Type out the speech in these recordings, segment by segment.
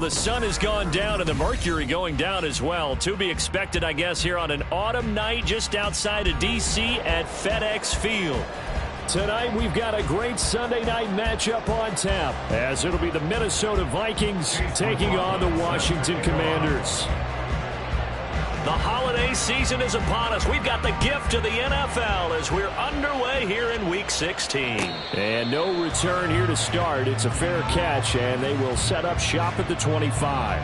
the sun has gone down and the mercury going down as well. To be expected, I guess, here on an autumn night just outside of D.C. at FedEx Field. Tonight, we've got a great Sunday night matchup on tap, as it'll be the Minnesota Vikings taking on the Washington Commanders. The holiday season is upon us. We've got the gift of the NFL as we're underway here in Week 16. And no return here to start. It's a fair catch, and they will set up shop at the 25.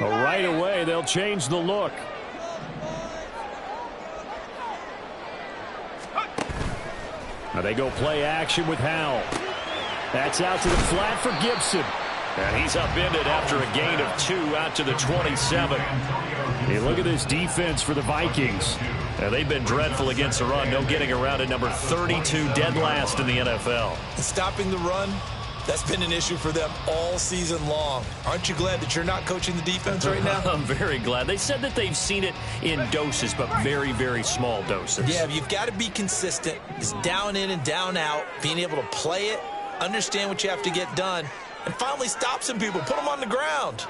Right away, they'll change the look. Now they go play action with Howell. That's out to the flat for Gibson. And he's upended after a gain of 2 out to the 27. Hey, look at this defense for the Vikings. Now, they've been dreadful against the run. No getting around at number 32, dead last in the NFL. Stopping the run, that's been an issue for them all season long. Aren't you glad that you're not coaching the defense right now? I'm very glad. They said that they've seen it in doses, but very, very small doses. Yeah, you've got to be consistent. It's down in and down out, being able to play it, understand what you have to get done, and finally stop some people, put them on the ground.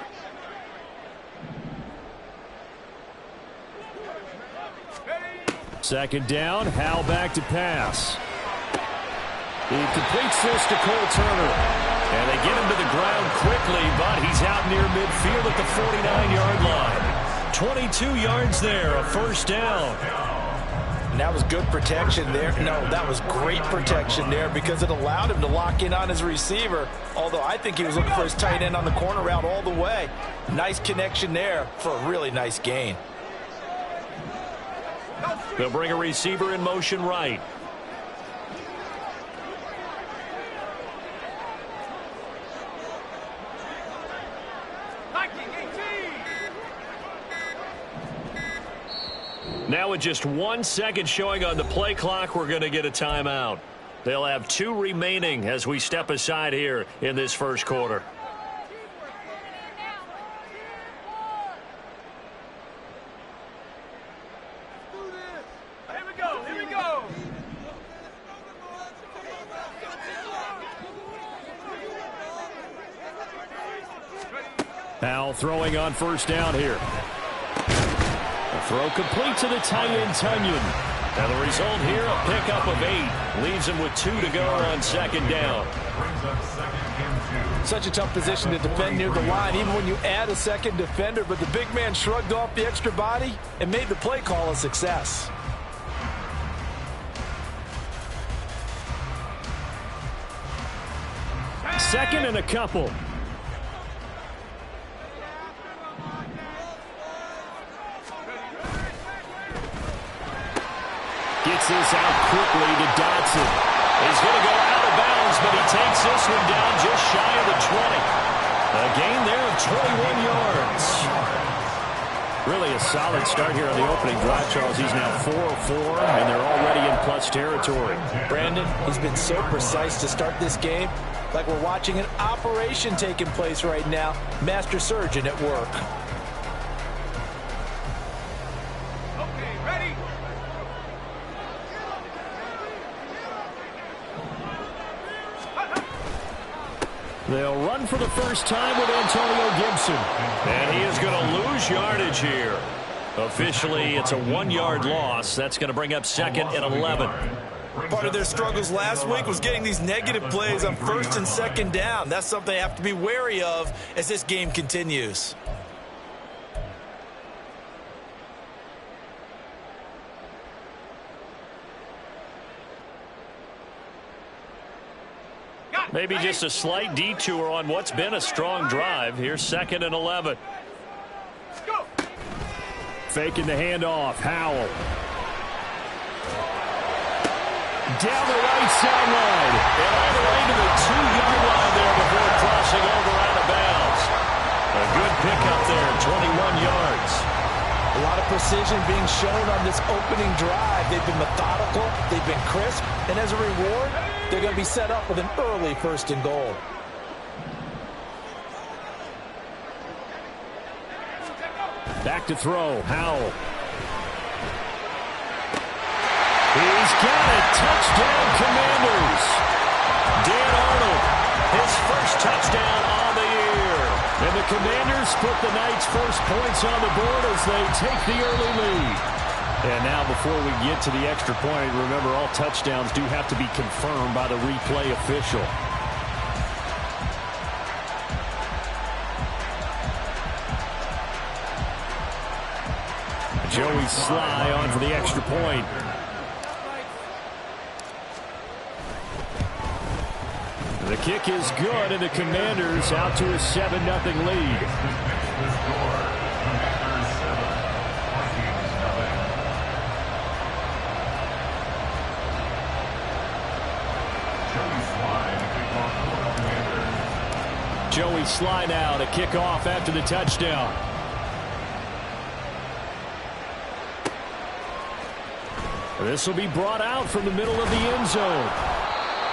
Second down, Howell back to pass. He completes this to Cole Turner. And they get him to the ground quickly, but he's out near midfield at the 49-yard line. 22 yards there, a first down. And that was good protection there. No, that was great protection there because it allowed him to lock in on his receiver, although I think he was looking for his tight end on the corner route all the way. Nice connection there for a really nice gain. They'll bring a receiver in motion right. Now with just 1 second showing on the play clock, we're going to get a timeout. They'll have 2 remaining as we step aside here in this first quarter. Here we go. Howell throwing on first down here. The throw complete to the tight end, Tunyon. And the result here, a pickup of 8. Leaves him with 2 to go on second down. Such a tough position to defend near the line, even when you add a second defender. But the big man shrugged off the extra body and made the play call a success. Second and a couple. Gets this out quickly to Dotson. He's going to go out of bounds, but he takes this one down just shy of the 20. A gain there of 21 yards. Really a solid start here on the opening drive, Charles. He's now 4 of 4, and they're already in plus territory. Brandon, he's been so precise to start this game, like we're watching an operation taking place right now. Master surgeon at work. They'll run for the first time with Antonio Gibson. And he is going to lose yardage here. Officially, it's a 1-yard loss. That's going to bring up second and 11. Part of their struggles last week was getting these negative plays on first and second down. That's something they have to be wary of as this game continues. Maybe just a slight detour on what's been a strong drive. Here's second and 11. Faking the handoff. Howell. Down the right sideline. And all the way to the 2-yard line there before crossing over out of bounds. A good pickup there, 21 yards. A lot of precision being shown on this opening drive. They've been methodical, they've been crisp, and as a reward, they're going to be set up with an early 1st and goal. Back to throw, Howell. He's got it. Touchdown, Commanders. Dan Arnold, his first touchdown on the year. And the Commanders put the night's first points on the board as they take the early lead. And now before we get to the extra point, remember all touchdowns do have to be confirmed by the replay official. Joey Sly on for the extra point. The kick is good, and the Commanders out to a 7-0 lead. Joey Sly now to kick off after the touchdown. This will be brought out from the middle of the end zone.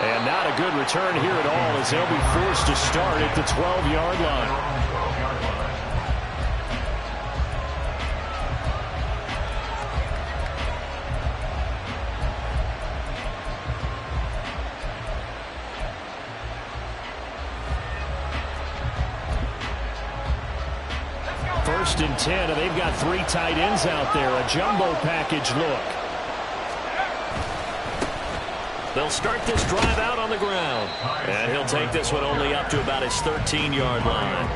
And not a good return here at all as they'll be forced to start at the 12-yard line. First and 10, and they've got 3 tight ends out there. A jumbo package look. They'll start this drive out on the ground. And he'll take this one only up to about his 13-yard line.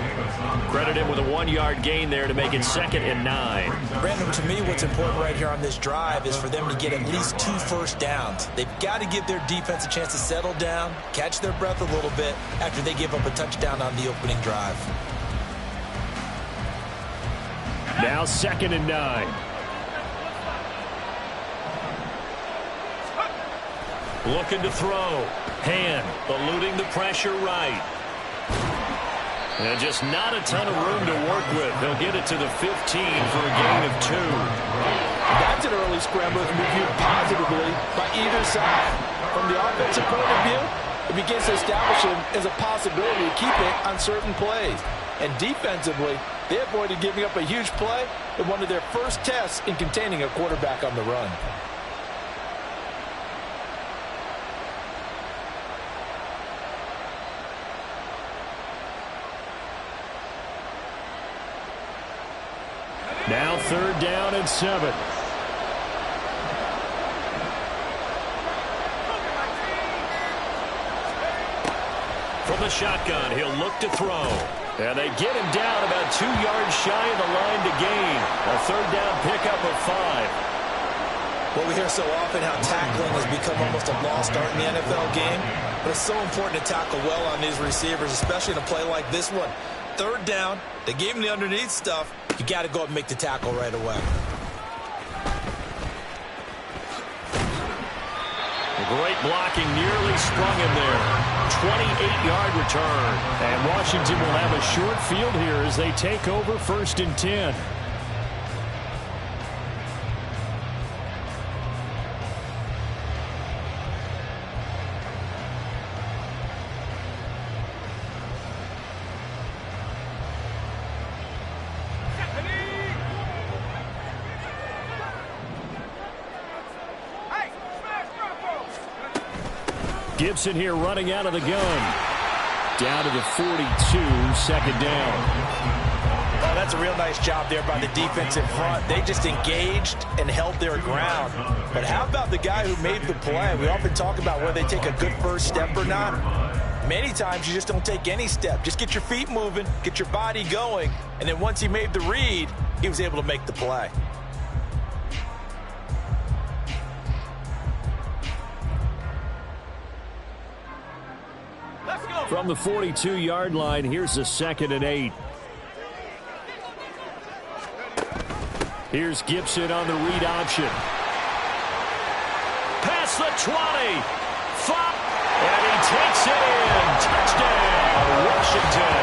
Credit him with a 1-yard gain there to make it 2nd and 9. Brandon, to me, what's important right here on this drive is for them to get at least 2 first downs. They've got to give their defense a chance to settle down, catch their breath a little bit after they give up a touchdown on the opening drive. Now 2nd and 9. Looking to throw. Hand eluding the pressure right. And just not a ton of room to work with. They'll get it to the 15 for a gain of 2. That's an early scramble that can be viewed positively by either side. From the offensive point of view, it begins to establish him as a possibility to keep it on certain plays. And defensively, they avoided giving up a huge play in one of their first tests in containing a quarterback on the run. Now 3rd down and 7. From the shotgun, he'll look to throw. And they get him down about 2 yards shy of the line to gain. A 3rd down pickup of 5. Well, we hear so often how tackling has become almost a lost art in the NFL game. But it's so important to tackle well on these receivers, especially in a play like this one. 3rd down, they gave him the underneath stuff. You got to go up and make the tackle right away. Great blocking, nearly sprung him there. 28-yard return. And Washington will have a short field here as they take over 1st and 10. Gibson here running out of the gun. Down to the 42, 2nd down. Oh, that's a real nice job there by the defense in front. They just engaged and held their ground. But how about the guy who made the play? We often talk about whether they take a good first step or not. Many times you just don't take any step. Just get your feet moving, get your body going, and then once he made the read, he was able to make the play. From the 42-yard line, here's a 2nd and 8. Here's Gibson on the read option. Past the 20. And he takes it in. Touchdown, Washington.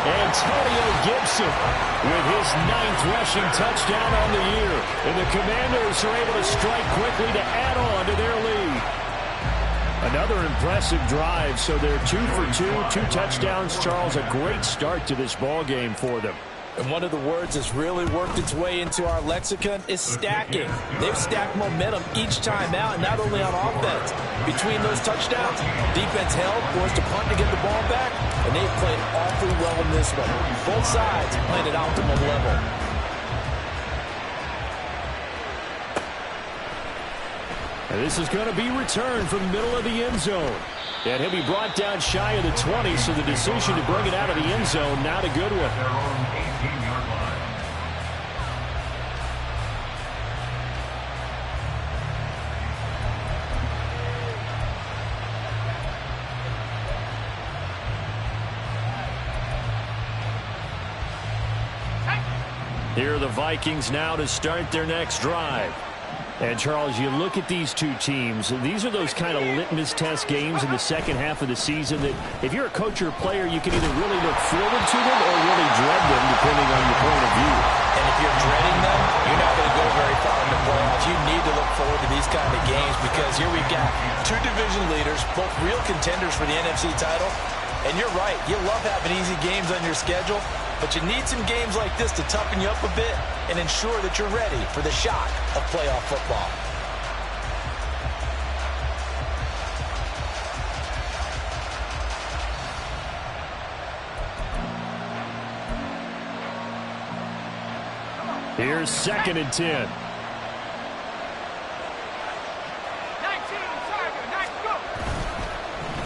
Antonio Gibson with his 9th rushing touchdown on the year. And the Commanders are able to strike quickly to add on to their lead. Another impressive drive, so they're 2 for 2 touchdowns. Charles, a great start to this ball game for them. And one of the words that's really worked its way into our lexicon is stacking. They've stacked momentum each time out, and not only on offense. Between those touchdowns, defense held, forced a punt to get the ball back, and they've played awfully well in this one. Both sides playing at optimum level. And this is going to be returned from the middle of the end zone. And he'll be brought down shy of the 20, so the decision to bring it out of the end zone, not a good one. Here are the Vikings now to start their next drive. And, Charles, you look at these two teams, these are those kind of litmus test games in the second half of the season that if you're a coach or a player, you can either really look forward to them or really dread them, depending on your point of view. And if you're dreading them, you're not going to go very far in the playoffs. You need to look forward to these kind of games because here we've got two division leaders, both real contenders for the NFC title. And you're right, you love having easy games on your schedule, but you need some games like this to toughen you up a bit and ensure that you're ready for the shock of playoff football. Here's 2nd and 10.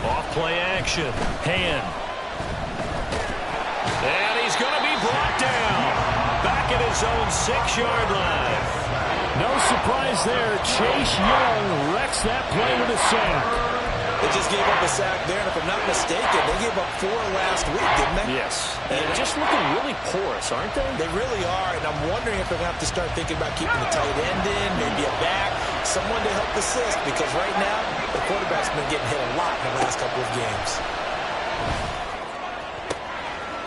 Off play action. Hand. And he's going to be brought down. Back at his own 6-yard line. No surprise there. Chase Young wrecks that play with a sack. They just gave up a sack there, and if I'm not mistaken, they gave up 4 last week, didn't they? Yes. And just looking really porous, aren't they? They really are, and I'm wondering if they're going to have to start thinking about keeping the tight end in, maybe a back, someone to help assist, because right now, the quarterback's been getting hit a lot in the last couple of games.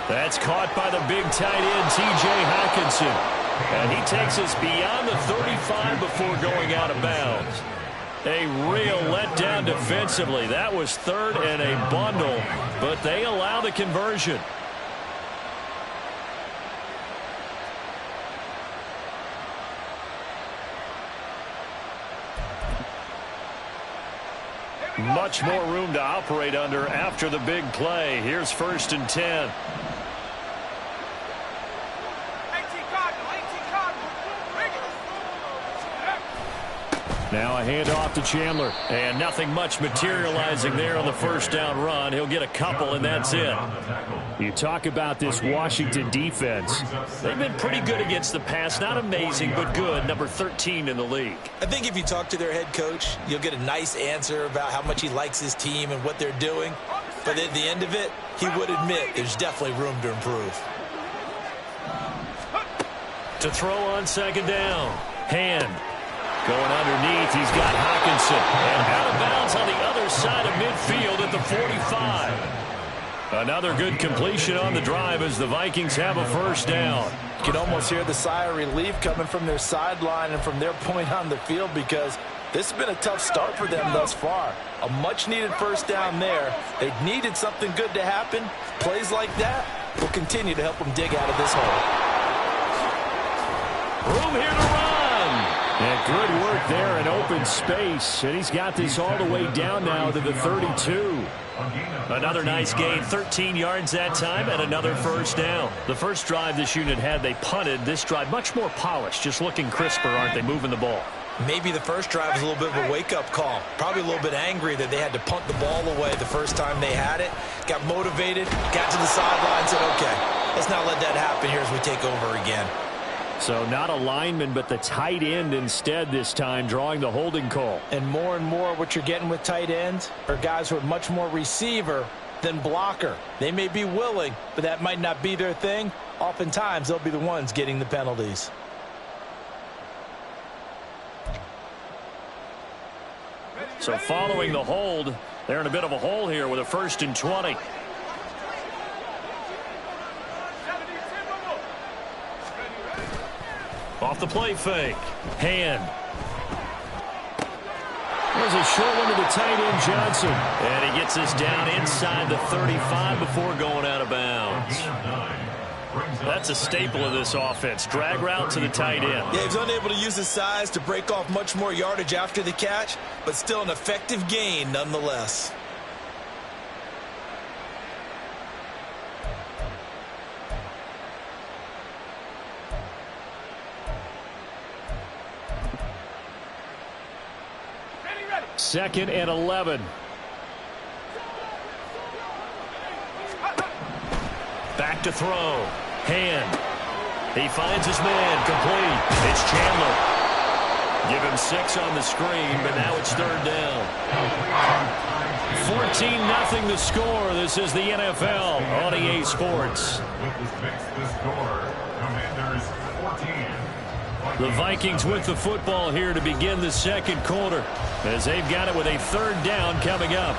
That's caught by the big tight end, T.J. Hawkinson. And he takes us beyond the 35 before going out of bounds. A real letdown defensively. That was 3rd and a bundle, but they allow the conversion. Much more room to operate under after the big play. Here's 1st and 10. Now a handoff to Chandler. And nothing much materializing there on the 1st down run. He'll get a couple, and that's it. You talk about this Washington defense. They've been pretty good against the pass. Not amazing, but good. Number 13 in the league. I think if you talk to their head coach, you'll get a nice answer about how much he likes his team and what they're doing. But at the end of it, he would admit there's definitely room to improve. To throw on 2nd down. Hand. Going underneath, he's got Hawkinson. And out of bounds on the other side of midfield at the 45. Another good completion on the drive as the Vikings have a 1st down. You can almost hear the sigh of relief coming from their sideline and from their point on the field because this has been a tough start for them thus far. A much-needed 1st down there. They needed something good to happen. Plays like that will continue to help them dig out of this hole. Room here to run. And good work there in open space. And he's got this all the way down now to the 32. Another nice gain. 13 yards that time and another 1st down. The first drive this unit had, they punted. This drive much more polished. Just looking crisper, aren't they, moving the ball? Maybe the first drive was a little bit of a wake-up call. Probably a little bit angry that they had to punt the ball away the first time they had it. Got motivated, got to the sideline, said, okay, let's not let that happen here as we take over again. So not a lineman, but the tight end instead this time, drawing the holding call. And more what you're getting with tight ends are guys who are much more receiver than blocker. They may be willing, but that might not be their thing. Oftentimes, they'll be the ones getting the penalties. So following the hold, they're in a bit of a hole here with a 1st and 20. Off the play fake. Hand. There's a short one to the tight end, Johnson. And he gets this down inside the 35 before going out of bounds. That's a staple of this offense. Drag route to the tight end. Yeah, he's unable to use his size to break off much more yardage after the catch, but still an effective gain nonetheless. Second and 11. Back to throw. Hand. He finds his man. Complete. It's Chandler. Give him 6 on the screen, but now it's third down. 14-0 the score. This is the NFL on EA Sports. The Vikings with the football here to begin the second quarter, as they've got it with a third down coming up.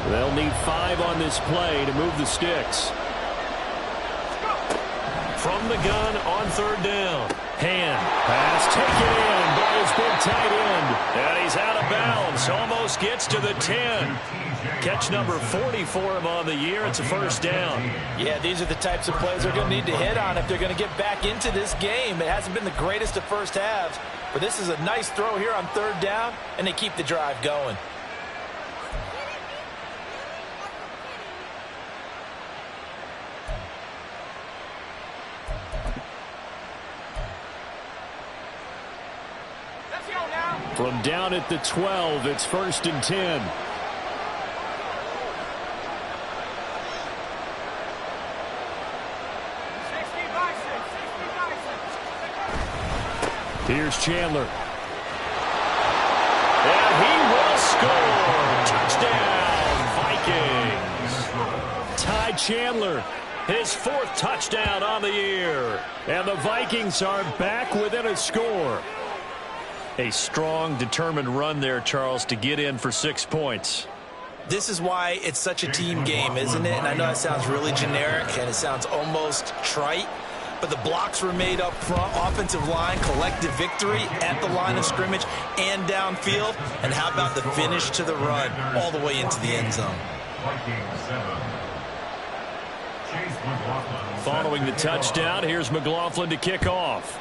They'll need 5 on this play to move the sticks. From the gun on third down. Hand. Pass taken in by his big tight end. And he's out of bounds. Almost gets to the 10. Catch number 40 for him on the year. It's a first down. Yeah, these are the types of plays they're going to need to hit on if they're going to get back into this game. It hasn't been the greatest of first halves, but this is a nice throw here on third down, and they keep the drive going. From down at the 12, it's first and 10. Here's Chandler. And he will score. Touchdown, Vikings. Ty Chandler, his 4th touchdown on the year. And the Vikings are back within a score. A strong, determined run there, Charles, to get in for 6 points. This is why it's such a team game, isn't it? And I know it sounds really generic and it sounds almost trite, but the blocks were made up front, offensive line, collective victory at the line of scrimmage and downfield. And how about the finish to the run all the way into the end zone? Following the touchdown, here's McLaughlin to kick off.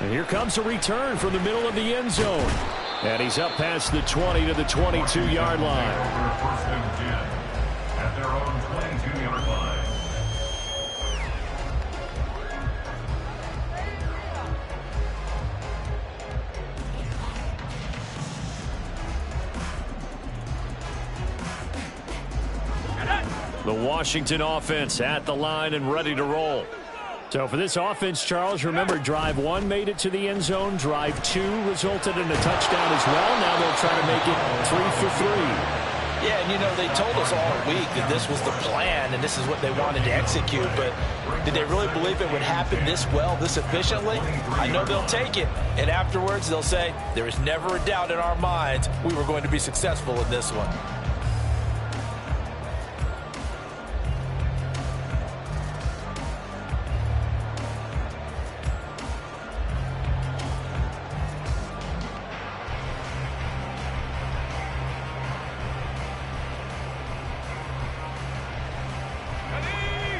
And here comes a return from the middle of the end zone. And he's up past the 20 to the 22-yard line. At their own 22-yard line. The Washington offense at the line and ready to roll. So for this offense, Charles, remember, drive 1 made it to the end zone. Drive 2 resulted in a touchdown as well. Now they'll try to make it 3 for 3. Yeah, and you know, they told us all week that this was the plan and this is what they wanted to execute, but did they really believe it would happen this well, this efficiently? I know they'll take it, and afterwards they'll say, there is never a doubt in our minds we were going to be successful in this one.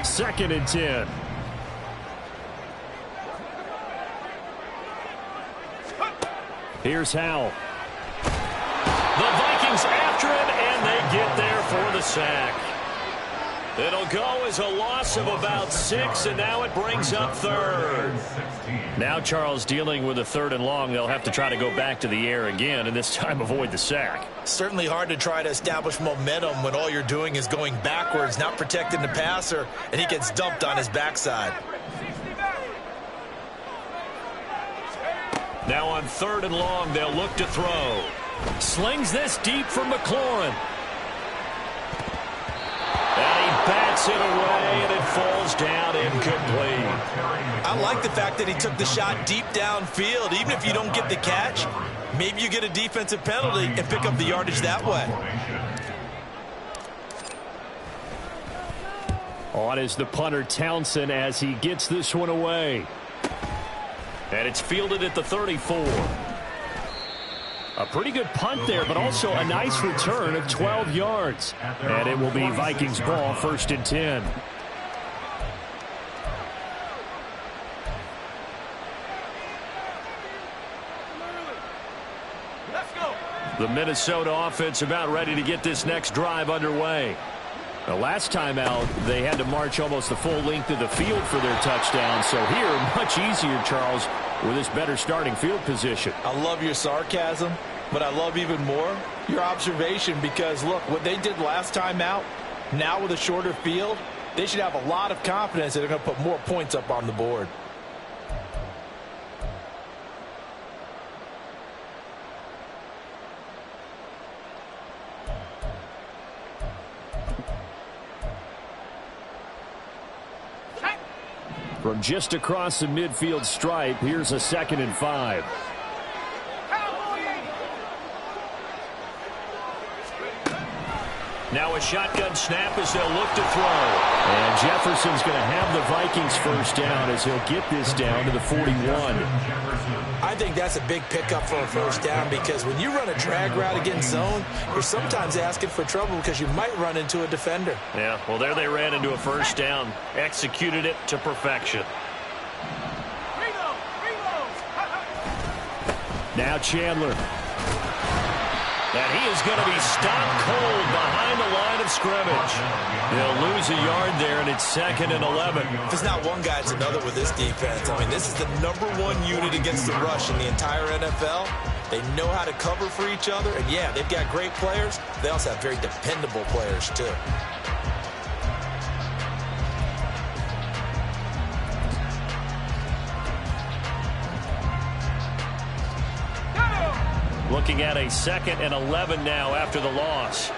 Second and 10. Here's Howell. The Vikings after him, and they get there for the sack. It'll go as a loss of about 6, and now it brings up third. Now Charles dealing with a 3rd and long. They'll have to try to go back to the air again, and this time avoid the sack. Certainly hard to try to establish momentum when all you're doing is going backwards, not protecting the passer, and he gets dumped on his backside. Now on 3rd and long, they'll look to throw. Slings this deep for McLaurin. And he bats Hits it away, and it falls down incomplete. I like the fact that he took the shot deep downfield. Even if you don't get the catch, maybe you get a defensive penalty and pick up the yardage that way. On is the punter, Townsend, as he gets this one away. And it's fielded at the 34. A pretty good punt there, but also a nice return of 12 yards. And it will be Vikings ball, 1st and 10. The Minnesota offense about ready to get this next drive underway. The last time out, they had to march almost the full length of the field for their touchdown. So here, much easier, Charles, with this better starting field position. I love your sarcasm, but I love even more your observation, because, look, what they did last time out, now with a shorter field, they should have a lot of confidence that they're going to put more points up on the board. From just across the midfield stripe, here's a 2nd and 5. Now a shotgun snap as they'll look to throw. And Jefferson's going to have the Vikings first down as he'll get this down to the 41. I think that's a big pickup for a first down, because when you run a drag route against zone, you're sometimes asking for trouble because you might run into a defender. Yeah, well, there they ran into a first down. Executed it to perfection. Now Chandler. And he is going to be stopped cold behind the line of scrimmage. They'll lose a yard there, and it's 2nd and 11. If it's not one guy, it's another with this defense. I mean, this is the #1 unit against the rush in the entire NFL. They know how to cover for each other. And, yeah, they've got great players. They also have very dependable players, too. Looking at a 2nd and 11 now after the loss.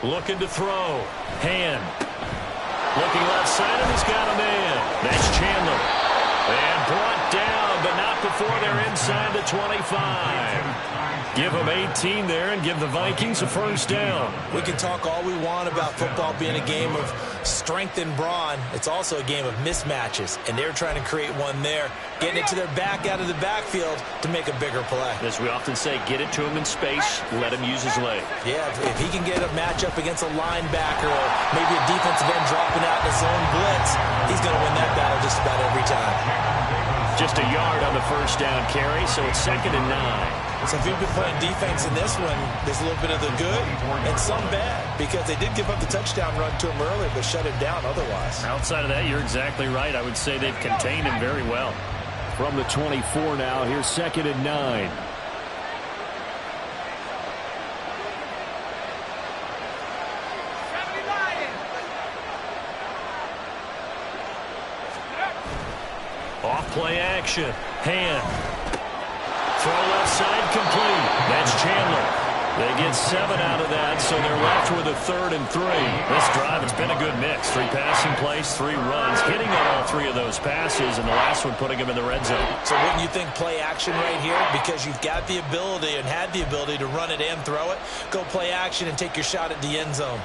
Looking to throw. Hand. Looking left side, and he's got a man. That's Chandler. And brought down, but not before they're inside the 25. Give them 18 there and give the Vikings a first down. We can talk all we want about football being a game of strength and brawn. It's also a game of mismatches, and they're trying to create one there, getting it to their back out of the backfield to make a bigger play. As we often say, get it to him in space, let him use his leg. Yeah, if he can get a matchup against a linebacker or maybe a defensive end dropping out in his own blitz, he's going to win that battle just about every time. Just a yard on the first down carry, so it's 2nd and 9. So if you've been playing defense in this one, there's a little bit of the good and some bad, because they did give up the touchdown run to him earlier, but shut him down otherwise. Outside of that, you're exactly right. I would say they've contained him very well. From the 24 now, here's 2nd and 9. Off play action. Hand. Throw left side complete. That's Chandler. They get 7 out of that, so they're left with a 3rd and 3. This drive, it's been a good mix. 3 passing plays, 3 runs, hitting on all 3 of those passes, and the last one putting them in the red zone. So wouldn't you think play action right here? Because you've got the ability and had the ability to run it and throw it. Go play action and take your shot at the end zone.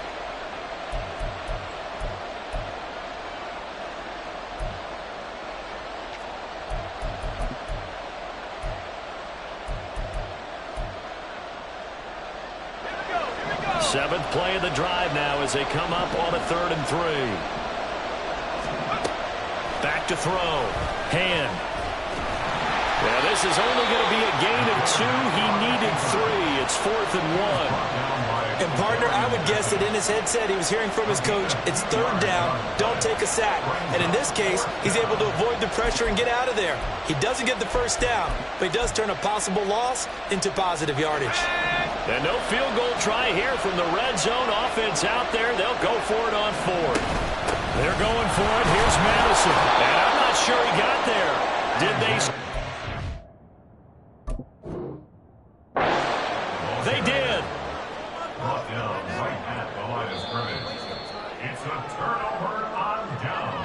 Seventh play of the drive now as they come up on a 3rd and 3. Back to throw. Hand. Now this is only going to be a gain of 2. He needed 3. It's 4th and 1. And partner, I would guess that in his headset he was hearing from his coach, it's 3rd down, don't take a sack. And in this case, he's able to avoid the pressure and get out of there. He doesn't get the first down, but he does turn a possible loss into positive yardage. And no field goal try here from the red zone. Offense out there. They'll go for it on 4th. They're going for it. Here's Madison. And I'm not sure he got there. Did they? They did. a turnover on down.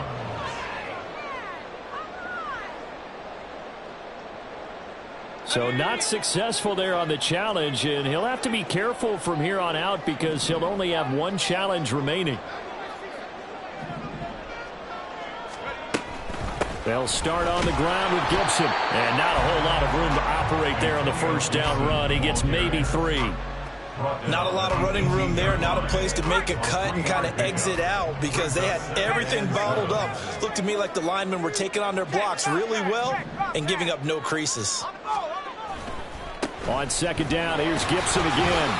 So not successful there on the challenge, and he'll have to be careful from here on out because he'll only have one challenge remaining. They'll start on the ground with Gibson. And not a whole lot of room to operate there on the first down run. He gets maybe 3. Not a lot of running room there. Not a place to make a cut and kind of exit out because they had everything bottled up. Looked to me like the linemen were taking on their blocks really well and giving up no creases. On second down, here's Gibson again.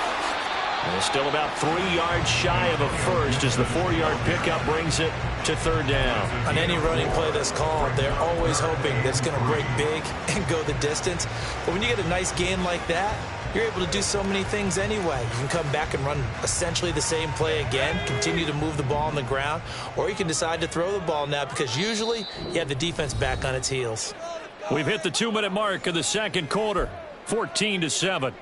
And they're still about 3 yards shy of a first as the 4-yard pickup brings it to third down. On any running play that's called, they're always hoping that it's going to break big and go the distance. But when you get a nice gain like that, you're able to do so many things anyway. You can come back and run essentially the same play again, continue to move the ball on the ground, or you can decide to throw the ball now because usually you have the defense back on its heels. We've hit the 2-minute mark of the second quarter, 14-7.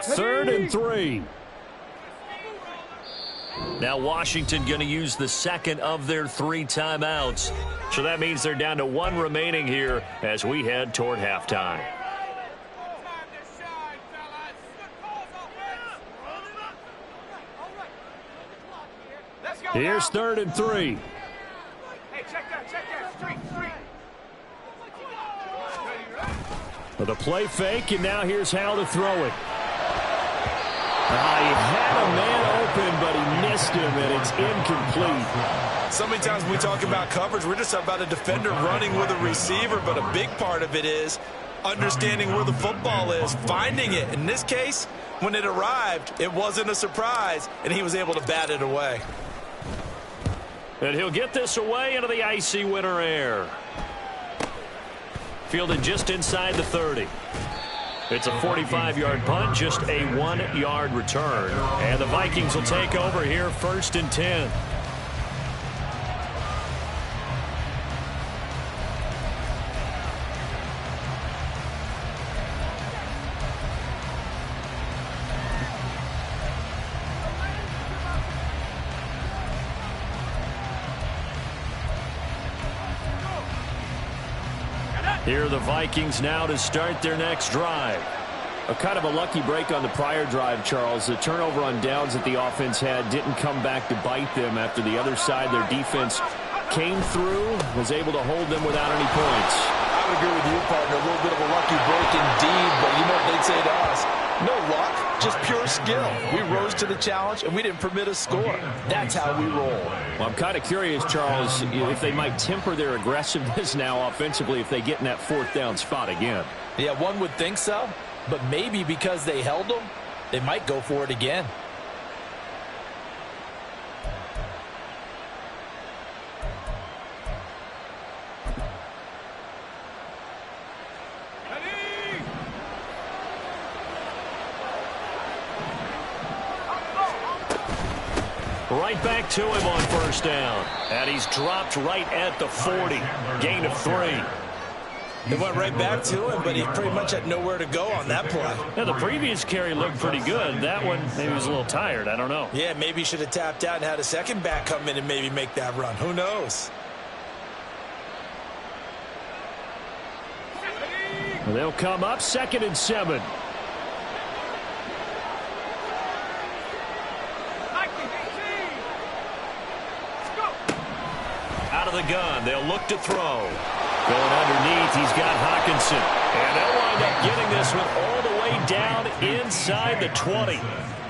Third and 3. Now Washington going to use the second of their 3 timeouts. So that means they're down to 1 remaining here as we head toward halftime. Here's third and 3. With a play fake, and now here's how to throw it. He had a man open, but he missed him, and it's incomplete. So many times when we talk about coverage, we're just about a defender running with a receiver, but a big part of it is understanding where the football is, finding it. In this case, when it arrived, it wasn't a surprise, and he was able to bat it away. And he'll get this away into the icy winter air. Fielded just inside the 30. It's a 45-yard punt, just a 1-yard return. And the Vikings will take over here, 1st and 10. Here are the Vikings now to start their next drive. A kind of a lucky break on the prior drive, Charles. The turnover on downs that the offense had didn't come back to bite them after the other side. Their defense came through, was able to hold them without any points. I would agree with you, partner. A little bit of a lucky break indeed, but you know what they'd say to us? No luck, just pure skill. We rose to the challenge, and we didn't permit a score. That's how we roll. Well, I'm kind of curious, Charles, if they might temper their aggressiveness now offensively if they get in that 4th down spot again. Yeah, one would think so, but maybe because they held them, they might go for it again. Right back to him on 1st down. And he's dropped right at the 40. Gain of 3. It went right back to him, but he pretty much had nowhere to go on that play. Now, the previous carry looked pretty good. That one, maybe he was a little tired. I don't know. Yeah, maybe he should have tapped out and had a second back come in and maybe make that run. Who knows? Well, they'll come up 2nd and 7. Out of the gun, they'll look to throw. Going underneath, he's got Hawkinson. And they'll wind up getting this one all the way down inside the 20.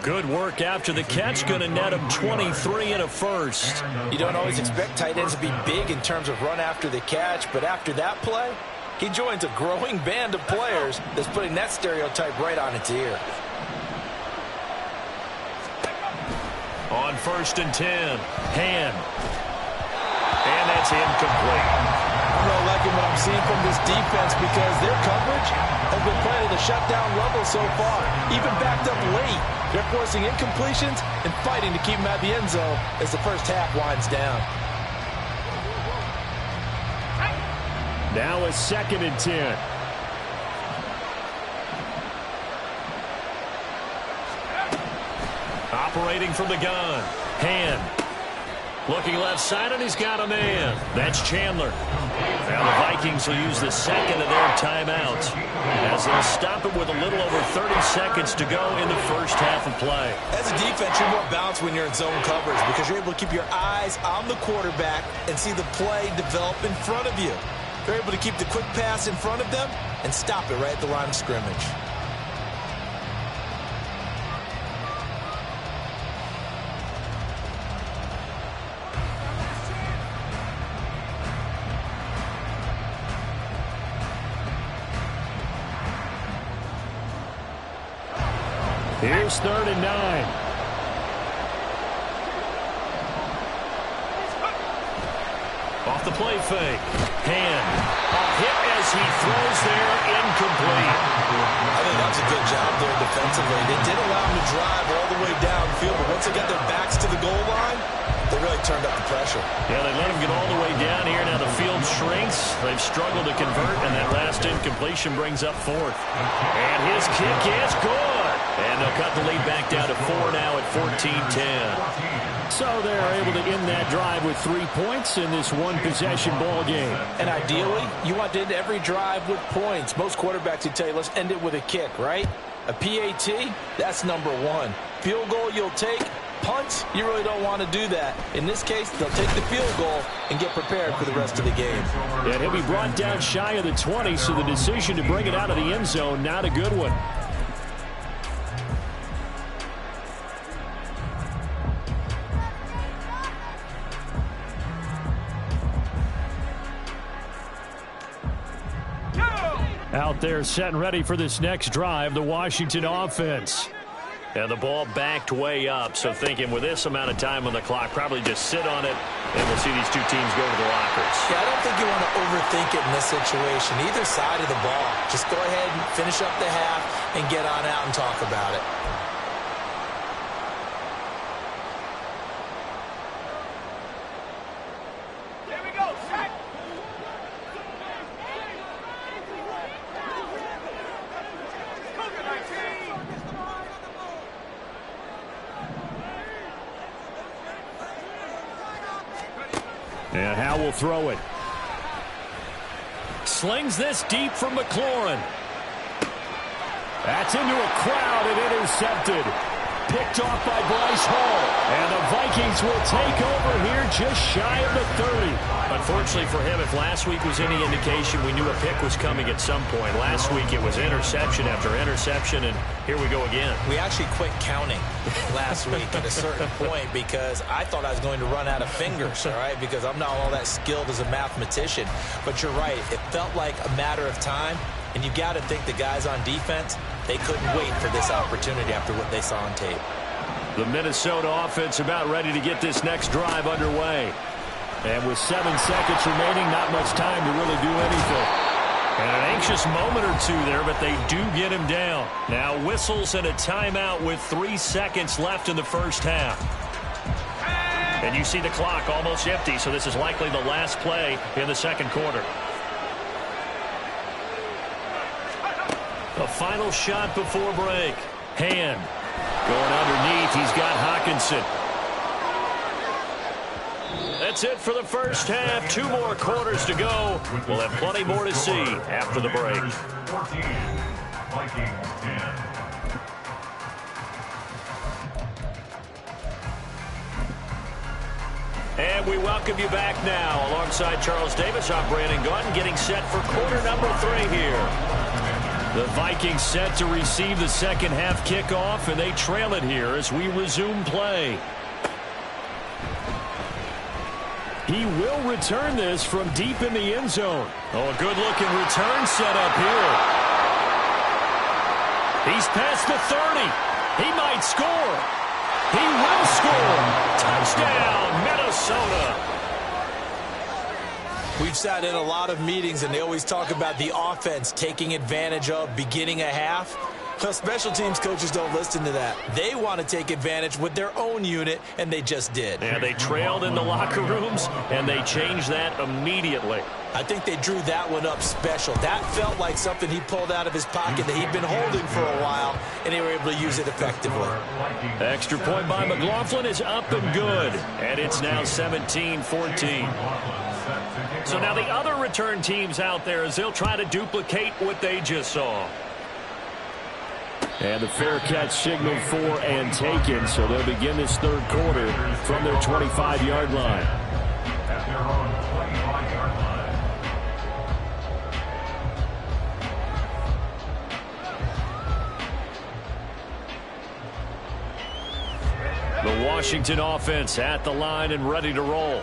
Good work after the catch, going to net him 23 and a first. You don't always expect tight ends to be big in terms of run after the catch, but after that play, he joins a growing band of players that's putting that stereotype right on its ear. On 1st and 10, Hand. And that's incomplete. I'm going to let liking what I'm seeing from this defense because their coverage has been playing at a shutdown level so far. Even backed up late, they're forcing incompletions and fighting to keep them at the end zone as the first half winds down. Now a 2nd and 10. Operating from the gun. Hand. Looking left side, and he's got a man. That's Chandler. Now the Vikings will use the second of their timeouts as they'll stop it with a little over 30 seconds to go in the first half of play. As a defense, you're more balanced when you're in zone coverage because you're able to keep your eyes on the quarterback and see the play develop in front of you. They're able to keep the quick pass in front of them and stop it right at the line of scrimmage. Here's 3rd and 9. Off the play fake. Hand. A hit as he throws there, incomplete. I think that's a good job there defensively. They did allow him to drive all the way downfield, but once they got their backs to the goal line, they really turned up the pressure. Yeah, they let him get all the way down here. Now the field shrinks. They've struggled to convert, and that last incompletion brings up 4th. And his kick is good. And they'll cut the lead back down to 4 now at 14-10. So they're able to end that drive with 3 points in this one-possession ball game. And ideally, you want to end every drive with points. Most quarterbacks would tell you, let's end it with a kick, right? A PAT, that's number 1. Field goal you'll take. Punts, you really don't want to do that. In this case, they'll take the field goal and get prepared for the rest of the game. And he'll be brought down shy of the 20, so the decision to bring it out of the end zone, not a good one. Out there set and ready for this next drive, the Washington offense. And the ball backed way up, so thinking with this amount of time on the clock, probably just sit on it, and we'll see these two teams go to the lockers. Yeah, I don't think you want to overthink it in this situation, either side of the ball. Just go ahead and finish up the half and get on out and talk about it. And Howe will throw it. Slings this deep from McLaurin. That's into a crowd and intercepted. Picked off by Bryce Hall. And the Vikings will take over here just shy of the 30. Unfortunately for him, if last week was any indication, we knew a pick was coming at some point. Last week it was interception after interception, and here we go again. We actually quit counting last week at a certain point because I thought I was going to run out of fingers, all right, because I'm not all that skilled as a mathematician. But you're right. It felt like a matter of time, and you got to think the guys on defense, they couldn't wait for this opportunity after what they saw on tape. The Minnesota offense about ready to get this next drive underway. And with 7 seconds remaining, not much time to really do anything. And an anxious moment or two there, but they do get him down. Now whistles and a timeout with 3 seconds left in the first half. And you see the clock almost empty, so this is likely the last play in the second quarter. The final shot before break. Hand. Going underneath, he's got Hawkinson. That's it for the first half. 2 more quarters to go. We'll have plenty more to see after the break. 14, Vikings 10. And we welcome you back now. Alongside Charles Davis, I'm Brandon Gaudin, getting set for quarter number 3 here. The Vikings set to receive the second half kickoff, and they trail it here as we resume play. He will return this from deep in the end zone. Oh, a good-looking return set up here. He's past the 30. He might score. He will score. Touchdown, Minnesota. We've sat in a lot of meetings, and they always talk about the offense taking advantage of beginning a half. Well, special teams coaches don't listen to that. They want to take advantage with their own unit, and they just did. Yeah, they trailed in the locker rooms, and they changed that immediately. I think they drew that one up special. That felt like something he pulled out of his pocket that he'd been holding for a while, and they were able to use it effectively. Extra point by McLaughlin is up and good, and it's now 17-14. So now the other return teams out there as they'll try to duplicate what they just saw. And the fair catch signaled for and taken, so they'll begin this third quarter from their 25-yard line. At their own 25-yard line. The Washington offense at the line and ready to roll.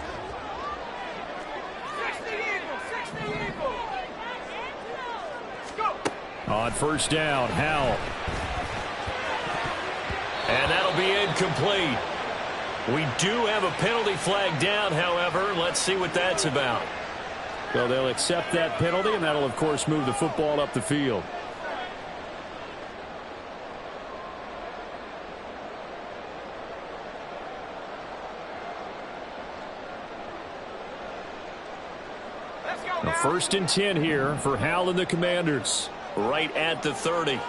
On first down, Howell. And that'll be incomplete. We do have a penalty flag down, however. Let's see what that's about. Well, they'll accept that penalty, and that'll, of course, move the football up the field. A 1st and 10 here for Howell and the Commanders. Right at the 30.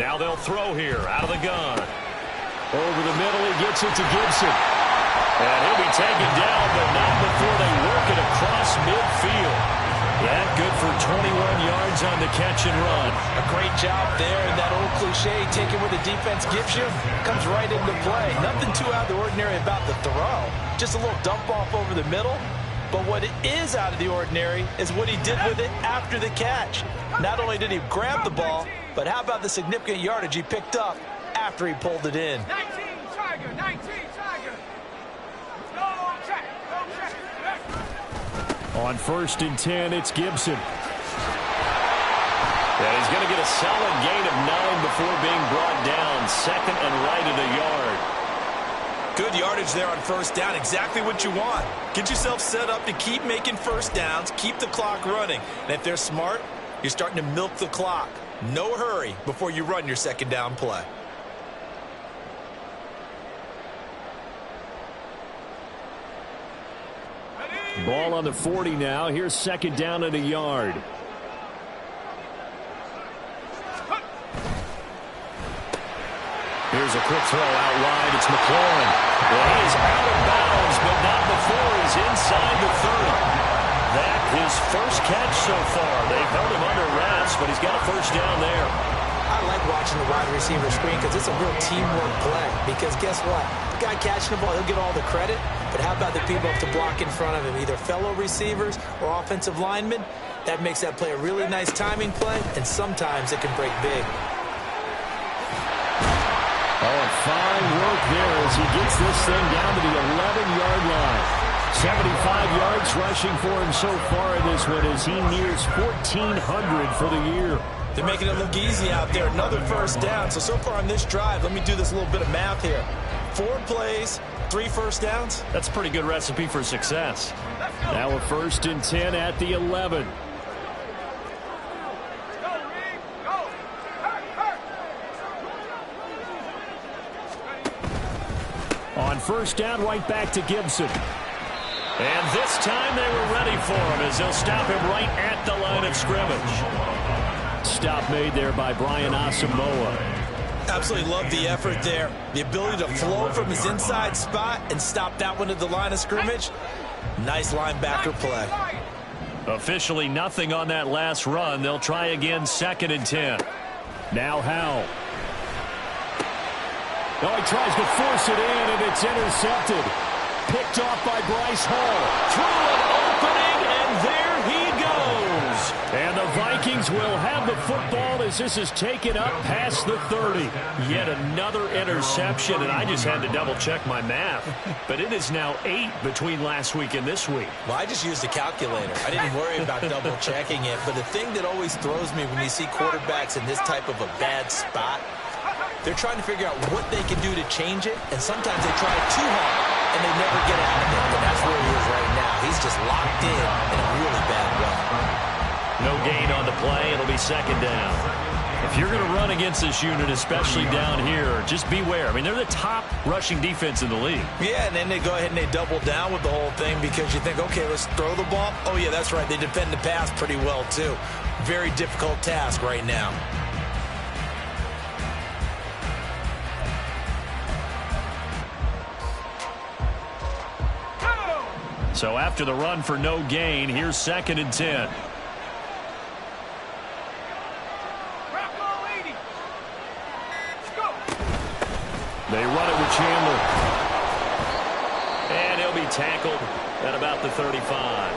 Now they'll throw here out of the gun. Over the middle, he gets it to Gibson. And he'll be taken down, but not before they work it across midfield. That good for 21 yards on the catch and run. A great job there, and that old cliche, taking what the defense gives you, comes right into play. Nothing too out of the ordinary about the throw. Just a little dump off over the middle. But what it is out of the ordinary is what he did with it after the catch. Not only did he grab the ball, but how about the significant yardage he picked up after he pulled it in. 19 Tiger, 19 Tiger. Go check, go check. On 1st and 10, it's Gibson. And he's going to get a solid gain of 9 before being brought down. 2nd and right at a yard. Good yardage there on first down. Exactly what you want. Get yourself set up to keep making first downs, keep the clock running. And if they're smart, you're starting to milk the clock. No hurry before you run your 2nd down play. Ball on the 40 now. Here's 2nd down and a yard. Here's a quick throw out wide. It's McLaurin. Well, he is out of bounds, but not before he's inside the 30. That his first catch so far. They've held him under wraps, but he's got a first down there. I like watching the wide receiver screen because it's a real teamwork play. Because guess what? The guy catching the ball, he'll get all the credit. But how about the people up to block in front of him, either fellow receivers or offensive linemen? That makes that play a really nice timing play, and sometimes it can break big. Oh, fine work there as he gets this thing down to the 11-yard line. 75 yards rushing for him so far in this one as he nears 1,400 for the year. They're making it look easy out there. Another first down. So far on this drive, let me do this little bit of math here. 4 plays, 3 first downs. That's a pretty good recipe for success. Now a 1st and 10 at the 11. On first down, right back to Gibson. And this time they were ready for him as they'll stop him right at the line of scrimmage. Stop made there by Brian Asamoah. Absolutely love the effort there. The ability to flow from his inside spot and stop that one at the line of scrimmage. Nice linebacker play. Officially nothing on that last run. They'll try again 2nd and 10. Now Howell. Oh, he tries to force it in, and it's intercepted. Picked off by Bryce Hall. Through an opening, and there he goes. And the Vikings will have the football as this is taken up past the 30. Yet another interception, and I just had to double-check my math. But it is now 8 between last week and this week. Well, I just used a calculator. I didn't worry about double-checking it. But the thing that always throws me when you see quarterbacks in this type of a bad spot, They're trying to figure out what they can do to change it, and sometimes they try too hard, and they never get out of it. And that's where he is right now. He's just locked in a really bad way. No gain on the play. It'll be second down. If you're going to run against this unit, especially down here, just beware. I mean, they're the top rushing defense in the league. Yeah, and then they go ahead and they double down with the whole thing because you think, okay, let's throw the ball. Oh, yeah, that's right. They defend the pass pretty well, too. Very difficult task right now. So after the run for no gain, here's 2nd and 10. They run it with Chandler. And he'll be tackled at about the 35.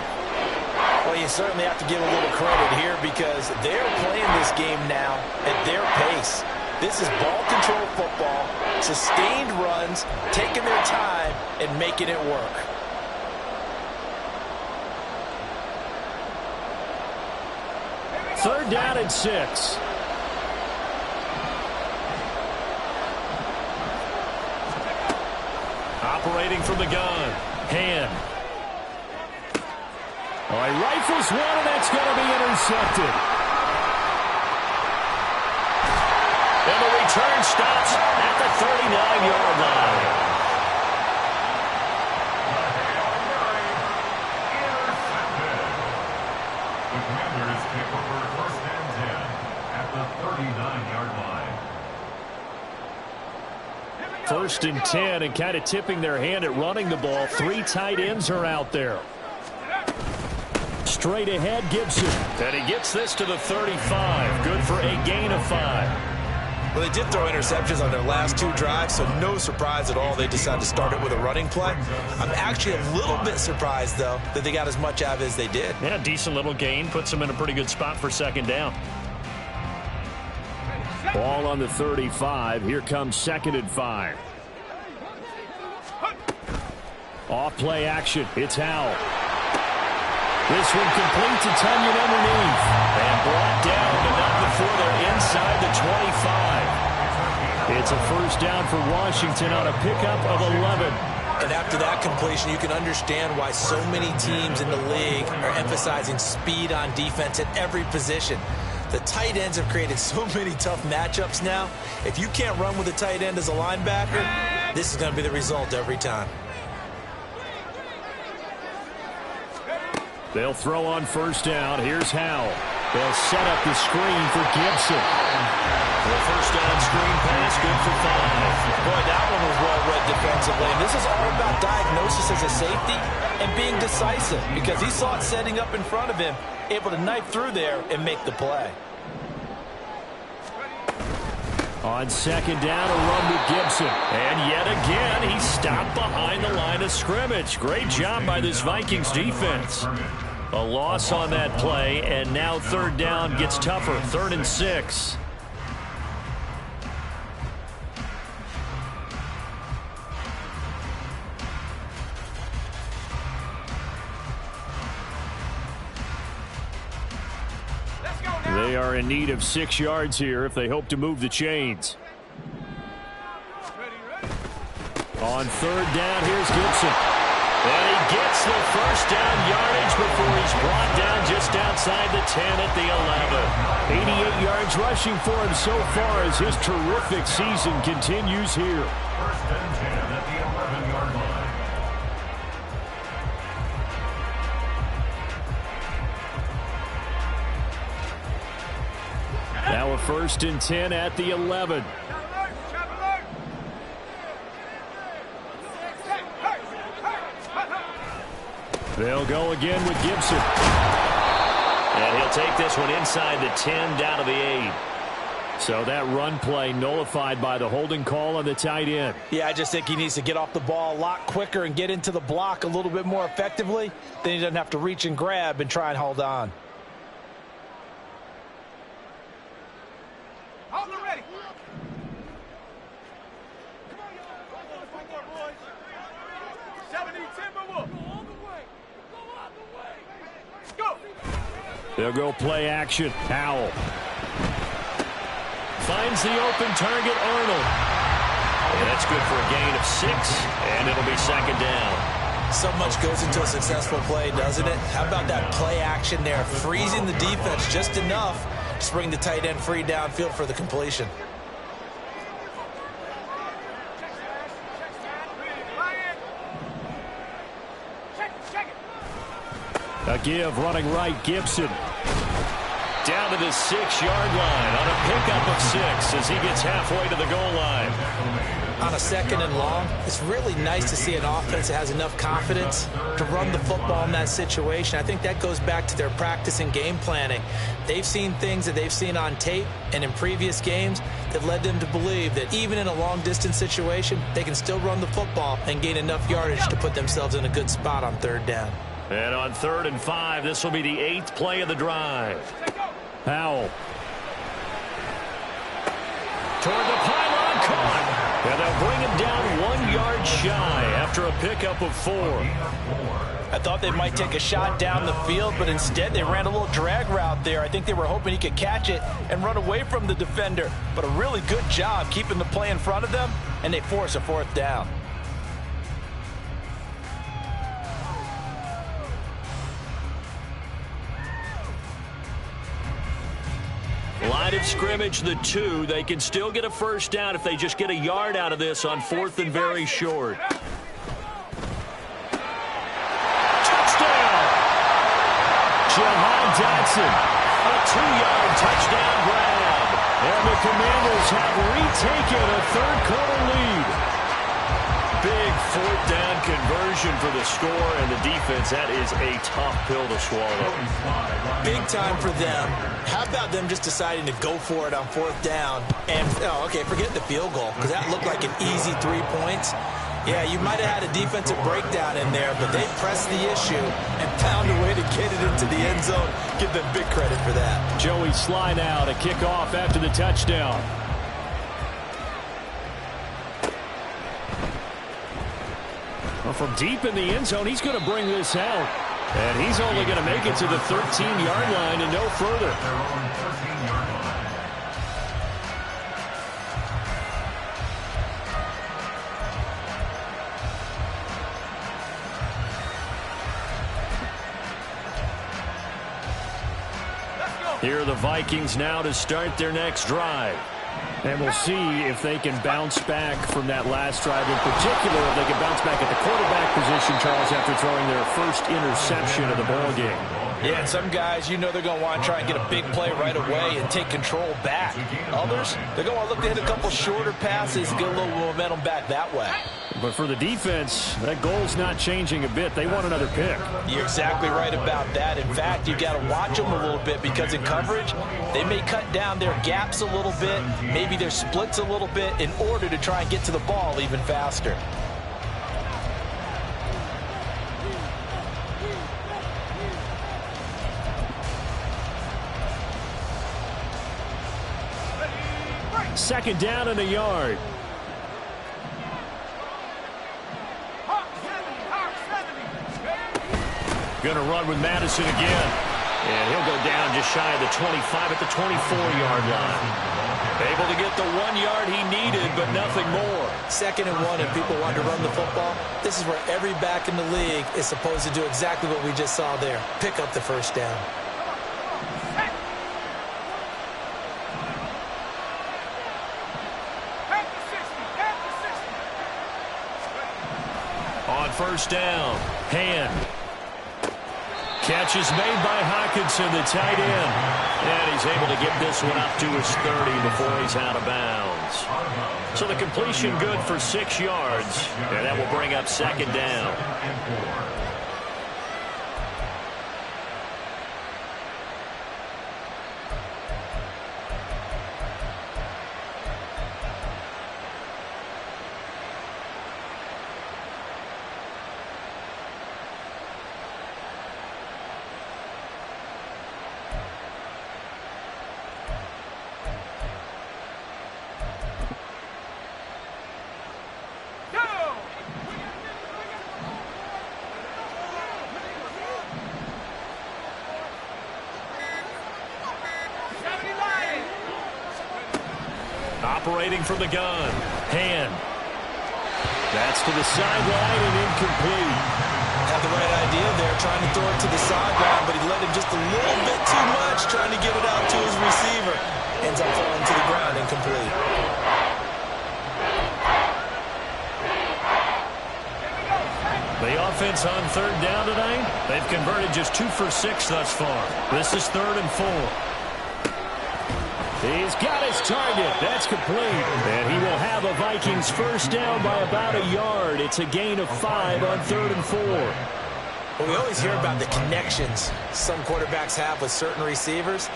Well, you certainly have to give a little credit here because they're playing this game now at their pace. This is ball control football, sustained runs, taking their time and making it work. Third down and 6. Operating from the gun. Hand. Oh, he rifles one, and that's going to be intercepted. And the return stops at the 39-yard line. The Commanders pick up for 1st and 10 at the 39-yard line. 1st and 10, and kind of tipping their hand at running the ball. 3 tight ends are out there. Straight ahead, Gibson. And he gets this to the 35. Good for a gain of 5. Well, they did throw interceptions on their last 2 drives, so no surprise at all they decided to start it with a running play. I'm actually a little bit surprised, though, that they got as much out of it as they did. Yeah, decent little gain. Puts them in a pretty good spot for 2nd down. Ball on the 35. Here comes 2nd and 5. Off play action. It's Howell. This one complete to Tunyon underneath. And brought down, but not before they're inside the 25. It's a 1st down for Washington on a pickup of 11. And after that completion, you can understand why so many teams in the league are emphasizing speed on defense at every position. The tight ends have created so many tough matchups now. If you can't run with a tight end as a linebacker, this is going to be the result every time. They'll throw on 1st down. Here's Howell. They'll set up the screen for Gibson. The 1st down screen pass, good for 5. Boy, that one was well read defensively. And this is all about diagnosis as a safety and being decisive because he saw it setting up in front of him, able to knife through there and make the play. On 2nd down, a run with Gibson. And yet again, he stopped behind the line of scrimmage. Great job by this Vikings defense. A loss on that play, and now 3rd down gets tougher. 3rd and 6. They are in need of 6 yards here if they hope to move the chains. On 3rd down, here's Gibson. And he gets the 1st down yardage before he's brought down just outside the 10 at the 11. 88 yards rushing for him so far as his terrific season continues here. 1st and 10 at the 11-yard line. Now a 1st and 10 at the 11. They'll go again with Gibson. And he'll take this one inside the 10 down to the 8. So that run play nullified by the holding call on the tight end. Yeah, I just think he needs to get off the ball a lot quicker and get into the block a little bit more effectively. Then he doesn't have to reach and grab and try and hold on. They'll go play action. Howell. finds the open target, Arnold. And that's good for a gain of 6, and it'll be second down. So much goes into a successful play, doesn't it? How about that play action there, freezing the defense just enough to bring the tight end free downfield for the completion. A give running right, Gibson. Down to the 6-yard line on a pickup of 6 as he gets halfway to the goal line. On a second and long, it's really nice to see an offense that has enough confidence to run the football in that situation. I think that goes back to their practice and game planning. They've seen things that they've seen on tape and in previous games that led them to believe that even in a long-distance situation, they can still run the football and gain enough yardage to put themselves in a good spot on third down. And on 3rd and 5, this will be the 8th play of the drive. Powell. Toward the pylon, caught. And they'll bring him down 1 yard shy after a pickup of 4. I thought they might take a shot down the field, but instead they ran a little drag route there. I think they were hoping he could catch it and run away from the defender. But a really good job keeping the play in front of them, and they force a 4th down. Line of scrimmage, the 2. They can still get a first down if they just get a yard out of this on 4th and very short. Touchdown! Jahan Dotson, a 2-yard touchdown grab. And the Commanders have retaken a third-quarter lead. Big 4th down conversion for the score, and the defense, that is a tough pill to swallow. Big time for them. How about them just deciding to go for it on 4th down? And, okay, forget the field goal, because that looked like an easy 3 points. Yeah, you might have had a defensive breakdown in there, but they pressed the issue and found a way to get it into the end zone. Give them big credit for that. Joey Sly now to kick off after the touchdown. Well, from deep in the end zone, he's going to bring this out. And he's only going to make it to the 13-yard line and no further. Here are the Vikings now to start their next drive. And we'll see if they can bounce back from that last drive. In particular, if they can bounce back at the quarterback position, Charles, after throwing their first interception of the ballgame. Yeah, and some guys, you know they're going to want to try and get a big play right away and take control back. Others, they're going to want to look to hit a couple shorter passes and get a little momentum back that way. But for the defense, that goal's not changing a bit. They want another pick. You're exactly right about that. In fact, you got to watch them a little bit because in coverage, they may cut down their gaps a little bit, maybe their splits a little bit in order to try and get to the ball even faster. Second down and a yard. Going to run with Madison again. And he'll go down just shy of the 25 at the 24-yard line. Able to get the 1 yard he needed, but nothing more. 2nd and 1, and people want to run the football. This is where every back in the league is supposed to do exactly what we just saw there. Pick up the first down. On first down, Hand. Catch is made by Hockenson, the tight end. And he's able to get this one up to his 30 before he's out of bounds. So the completion good for 6 yards. And that will bring up second down. Operating from the gun. Hand. That's to the sideline and incomplete. Had the right idea there, trying to throw it to the sideline, but he let him just a little bit too much, trying to get it out to his receiver. Ends up falling to the ground, incomplete. The offense on third down tonight, they've converted just 2 for 6 thus far. This is 3rd and 4. He's got his target. That's complete. And he will have a Vikings first down by about a yard. It's a gain of 5 on 3rd and 4. Well, we always hear about the connections some quarterbacks have with certain receivers.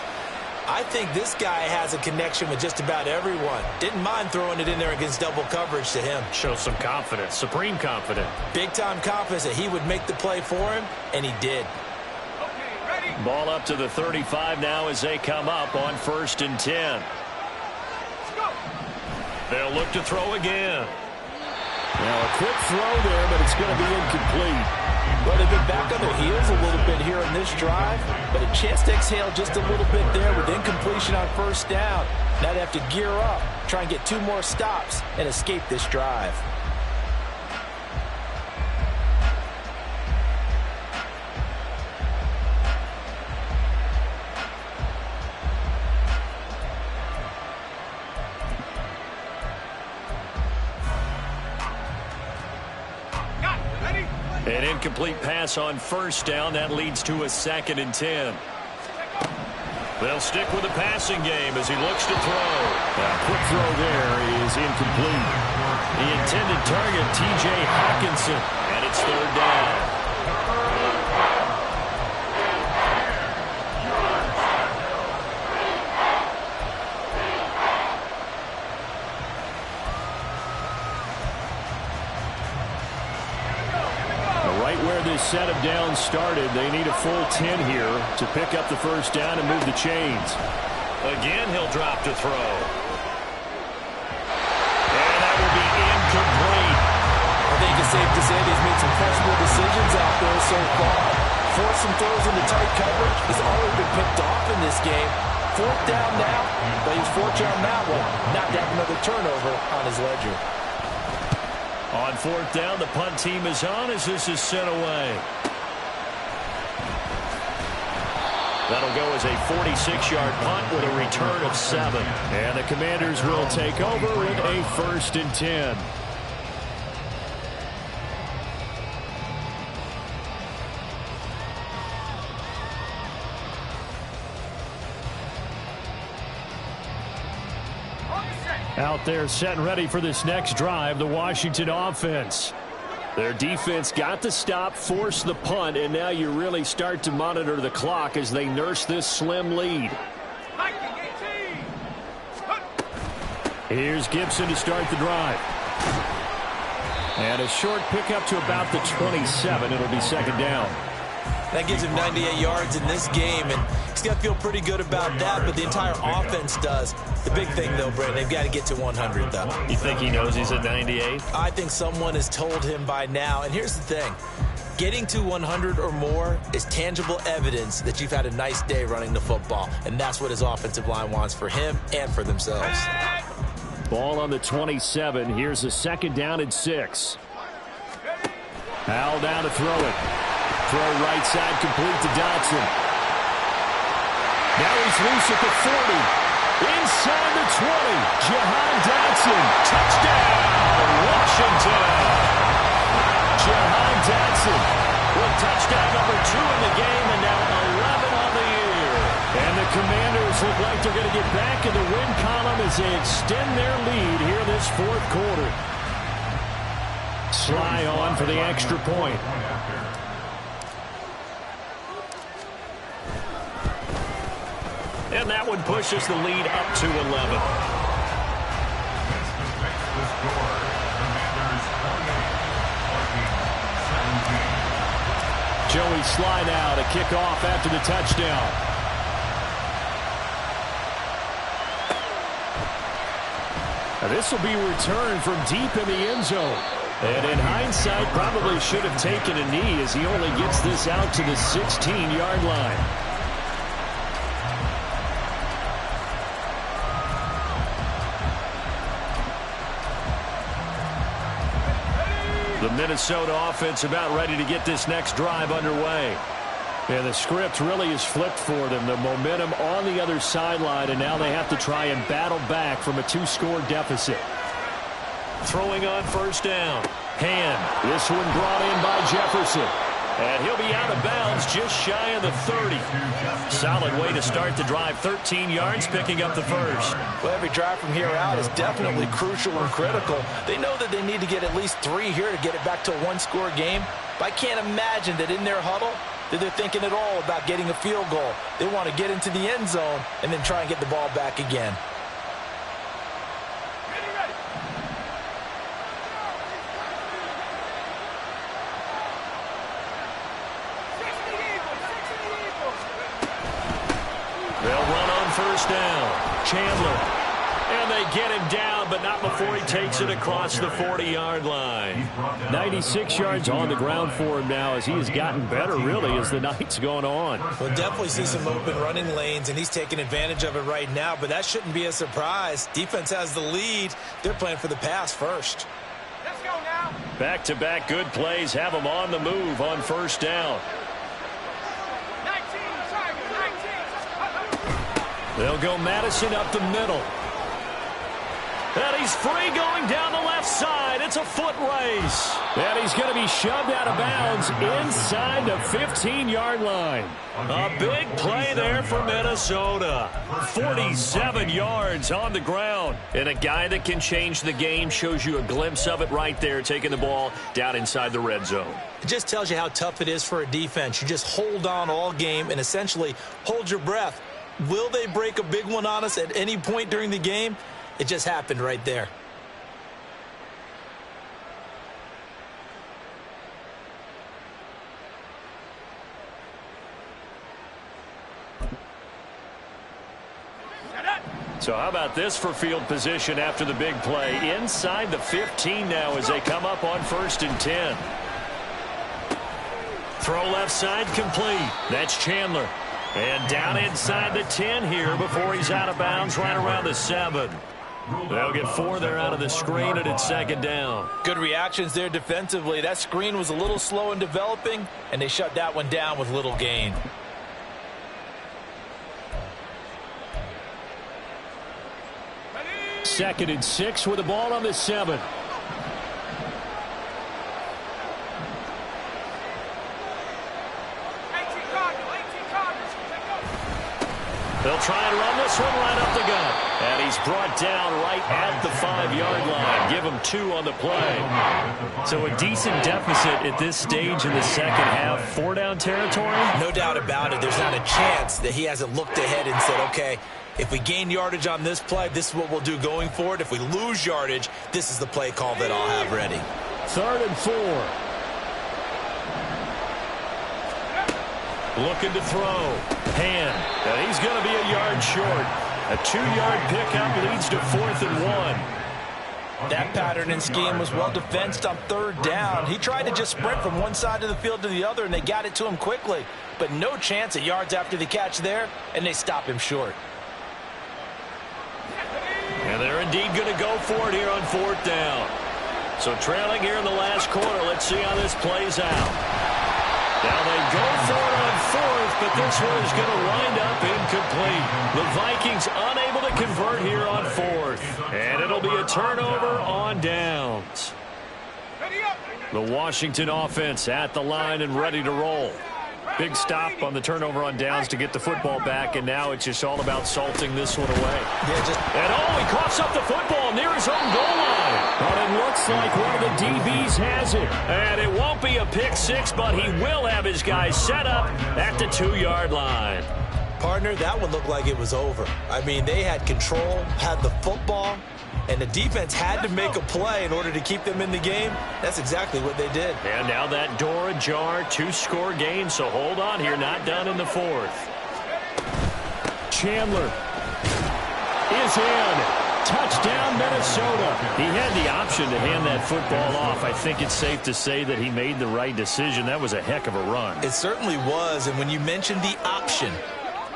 I think this guy has a connection with just about everyone. Didn't mind throwing it in there against double coverage to him. Shows some confidence, supreme confidence. Big-time confidence that he would make the play for him, and he did. Ball up to the 35 now as they come up on 1st and 10. They'll look to throw again. Now a quick throw there, but it's going to be incomplete. Well, they've been back on their heels a little bit here in this drive, but a chance to exhale just a little bit there with incompletion on 1st down. Now they have to gear up, try and get 2 more stops, and escape this drive. An incomplete pass on 1st down. That leads to a 2nd and 10. They'll stick with the passing game as he looks to throw. A quick throw there is incomplete. The intended target, T.J. Hawkinson, and it's 3rd down. Set of downs started. They need a full 10 here to pick up the first down and move the chains. Again, he'll drop to throw. And that will be incomplete. I think it's safe to say he's made some questionable decisions out there so far. Forced some throws into tight coverage. He's already been picked off in this game. 4th down now, but he's fortunate on that one. Not to have another turnover on his ledger. On 4th down, the punt team is on as this is sent away. That'll go as a 46-yard punt with a return of 7. And the Commanders will take over with a 1st and 10. Out there set and ready for this next drive, the Washington offense. Their defense got the stop, forced the punt, and now you really start to monitor the clock as they nurse this slim lead. Here's Gibson to start the drive. And a short pickup to about the 27. It'll be 2nd down. That gives him 98 yards in this game, and he's got to feel pretty good about that, but the entire offense does. The big thing, though, Brent, they've got to get to 100, though. You think he knows he's at 98? I think someone has told him by now, and here's the thing. Getting to 100 or more is tangible evidence that you've had a nice day running the football, and that's what his offensive line wants for him and for themselves. Ball on the 27. Here's a 2nd down and 6. Howell down to throw it. Throw right side complete to Dotson. Now he's loose at the 40. Inside the 20. Jahan Dotson. Touchdown, Washington. Jahan Dotson with touchdown number 2 in the game and now 11 on the year. And the Commanders look like they're going to get back in the win column as they extend their lead here this 4th quarter. Sly on for the extra point. And that one pushes the lead up to 11. Joey Sly now to kick off after the touchdown. Now this will be returned from deep in the end zone. And in hindsight, probably should have taken a knee as he only gets this out to the 16-yard line. The Minnesota offense about ready to get this next drive underway. And the script really is flipped for them. The momentum on the other sideline, and now they have to try and battle back from a 2-score deficit. Throwing on first down. Hand. This one brought in by Jefferson. And he'll be out of bounds just shy of the 30. Solid way to start the drive. 13 yards, picking up the first. Well, every drive from here out is definitely crucial and critical. They know that they need to get at least 3 here to get it back to a 1-score game. But I can't imagine that in their huddle that they're thinking at all about getting a field goal. They want to get into the end zone and then try and get the ball back again. They'll run on first down. Chandler. And they get him down, but not before he takes it across the 40-yard line. 96 yards on the ground for him now as he has gotten better, really, as the night's going on. We'll definitely see some open running lanes, and he's taking advantage of it right now, but that shouldn't be a surprise. Defense has the lead. They're playing for the pass first. Let's go now. Back-to-back good plays have him on the move on first down. 19, Tiger, 19. They'll go Madison up the middle. And he's free going down the left side. It's a foot race. And he's going to be shoved out of bounds inside the 15-yard line. A big play there for Minnesota. 47 yards on the ground. And a guy that can change the game shows you a glimpse of it right there, taking the ball down inside the red zone. It just tells you how tough it is for a defense. You just hold on all game and essentially hold your breath. Will they break a big one on us at any point during the game? It just happened right there. So how about this for field position after the big play? Inside the 15 now as they come up on 1st and 10. Throw left side complete. That's Chandler. And down inside the 10 here before he's out of bounds right around the 7. They'll get 4 there out of the screen, and it's 2nd down. Good reactions there defensively. That screen was a little slow in developing, and they shut that one down with little gain. Ready? 2nd and 6 with the ball on the 7. They'll try and run this one right up the gut. And he's brought down right at the 5-yard line. Give him 2 on the play. So a decent deficit at this stage in the second half. 4-down territory? No doubt about it. There's not a chance that he hasn't looked ahead and said, okay, if we gain yardage on this play, this is what we'll do going forward. If we lose yardage, this is the play call that I'll have ready. 3rd and 4. Looking to throw. Hand. And he's going to be a yard short. A 2-yard pickup leads to 4th and 1. That pattern and scheme was well defensed on 3rd down. He tried to just sprint from one side of the field to the other, and they got it to him quickly. But no chance at yards after the catch there, and they stop him short. And they're indeed going to go for it here on 4th down. So trailing here in the last quarter. Let's see how this plays out. Now they go for it on 4th, but this one is going to wind up incomplete. The Vikings unable to convert here on 4th. And it'll be a turnover on downs. The Washington offense at the line and ready to roll. Big stop on the turnover on downs to get the football back, and now it's just all about salting this one away. And he coughs up the football near his own goal line. But it looks like one of the DBs has it. And it won't be a pick 6, but he will have his guys set up at the 2-yard line. Partner, that one looked like it was over. I mean, they had control, had the football, and the defense had to make a play in order to keep them in the game. That's exactly what they did. And now that door ajar, 2-score game, so hold on here, not done in the 4th. Chandler is in. Touchdown, Minnesota. He had the option to hand that football off. I think it's safe to say that he made the right decision. That was a heck of a run. It certainly was, and when you mentioned the option,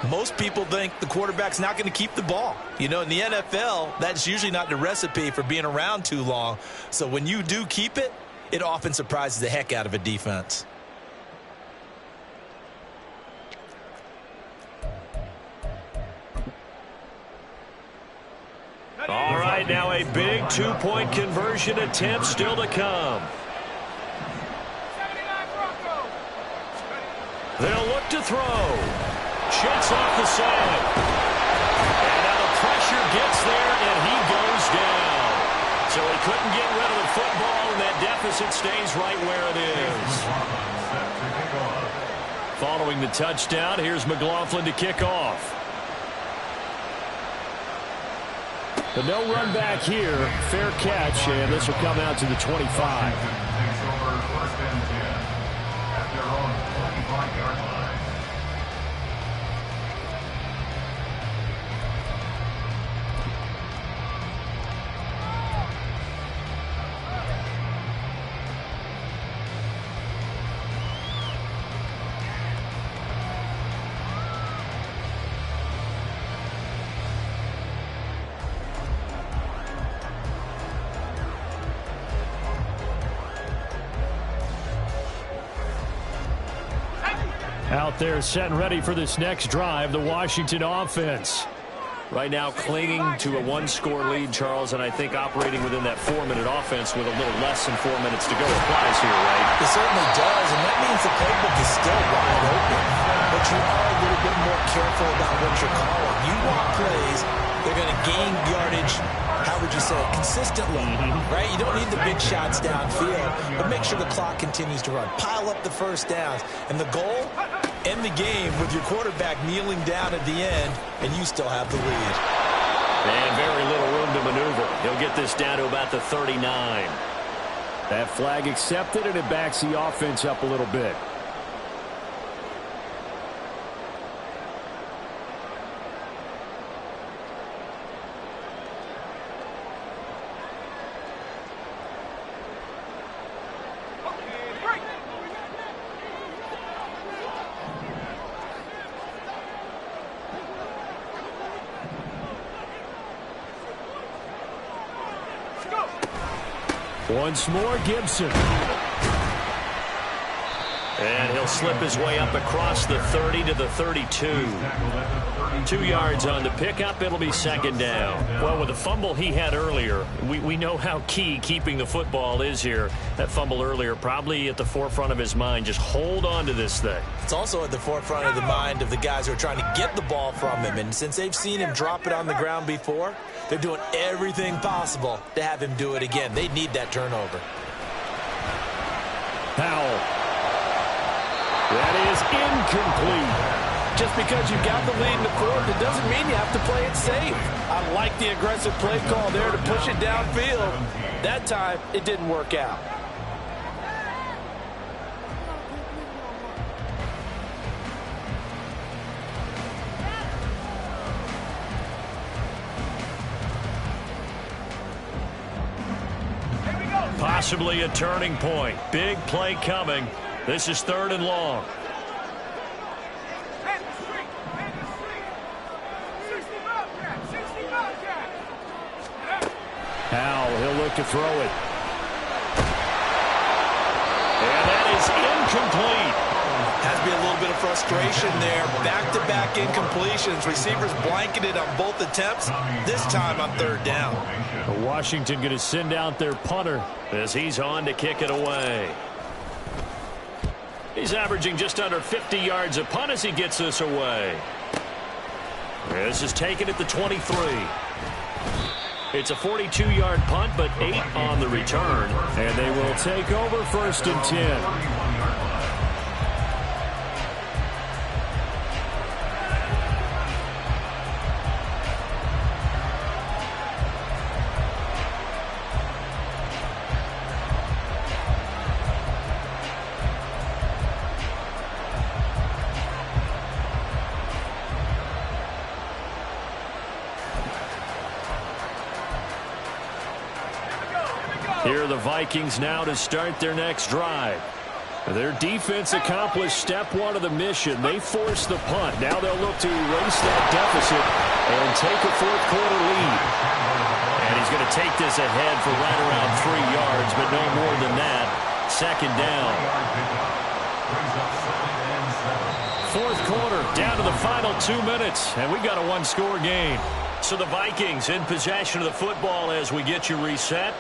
most people think the quarterback's not going to keep the ball. You know, in the NFL, that's usually not the recipe for being around too long. So when you do keep it, it often surprises the heck out of a defense. All right, now a big two-point conversion attempt still to come. They'll look to throw. Shoots off the side. And now the pressure gets there, and he goes down. So he couldn't get rid of the football, and that deficit stays right where it is. Following the touchdown, here's McLaughlin to kick off. But no run back here. Fair catch, and this will come out to the 25. Out there set and ready for this next drive, the Washington offense. Right now clinging to a one-score lead, Charles, and I think operating within that 4-minute offense with a little less than 4 minutes to go applies here, right? It certainly does, and that means the playbook is still wide open. But you are a little bit more careful about what you're calling. You want plays, they're going to gain yardage, how would you say it, consistently, right? You don't need the big shots downfield, but make sure the clock continues to run. Pile up the first downs. And the goal, end the game with your quarterback kneeling down at the end, and you still have the lead. And very little room to maneuver. He'll get this down to about the 39. That flag accepted, and it backs the offense up a little bit. Once more, Gibson. And he'll slip his way up across the 30 to the 32. 2 yards on the pickup. It'll be second down. Well, with the fumble he had earlier, we know how key keeping the football is here. That fumble earlier probably at the forefront of his mind. Just hold on to this thing. It's also at the forefront of the mind of the guys who are trying to get the ball from him. And since they've seen him drop it on the ground before, they're doing everything possible to have him do it again. They need that turnover. Powell. That is incomplete. Just because you got the lead in the fourth, it doesn't mean you have to play it safe. I like the aggressive play call there to push it downfield. That time, it didn't work out. Possibly a turning point. Big play coming. This is 3rd and long. Powell, he'll look to throw it. And that is incomplete. Has to be a little bit of frustration there. Back-to-back incompletions. Receivers blanketed on both attempts. This time on 3rd down. Washington going to send out their punter as he's on to kick it away. He's averaging just under 50 yards a punt as he gets this away. This is taken at the 23. It's a 42-yard punt, but 8 on the return. And they will take over 1st and 10. Here are the Vikings now to start their next drive. Their defense accomplished step 1 of the mission. They forced the punt. Now they'll look to erase that deficit and take a 4th quarter lead. And he's going to take this ahead for right around 3 yards, but no more than that. second down. Fourth quarter, down to the final 2 minutes, and we've got a one-score game. So the Vikings in possession of the football as we get you reset.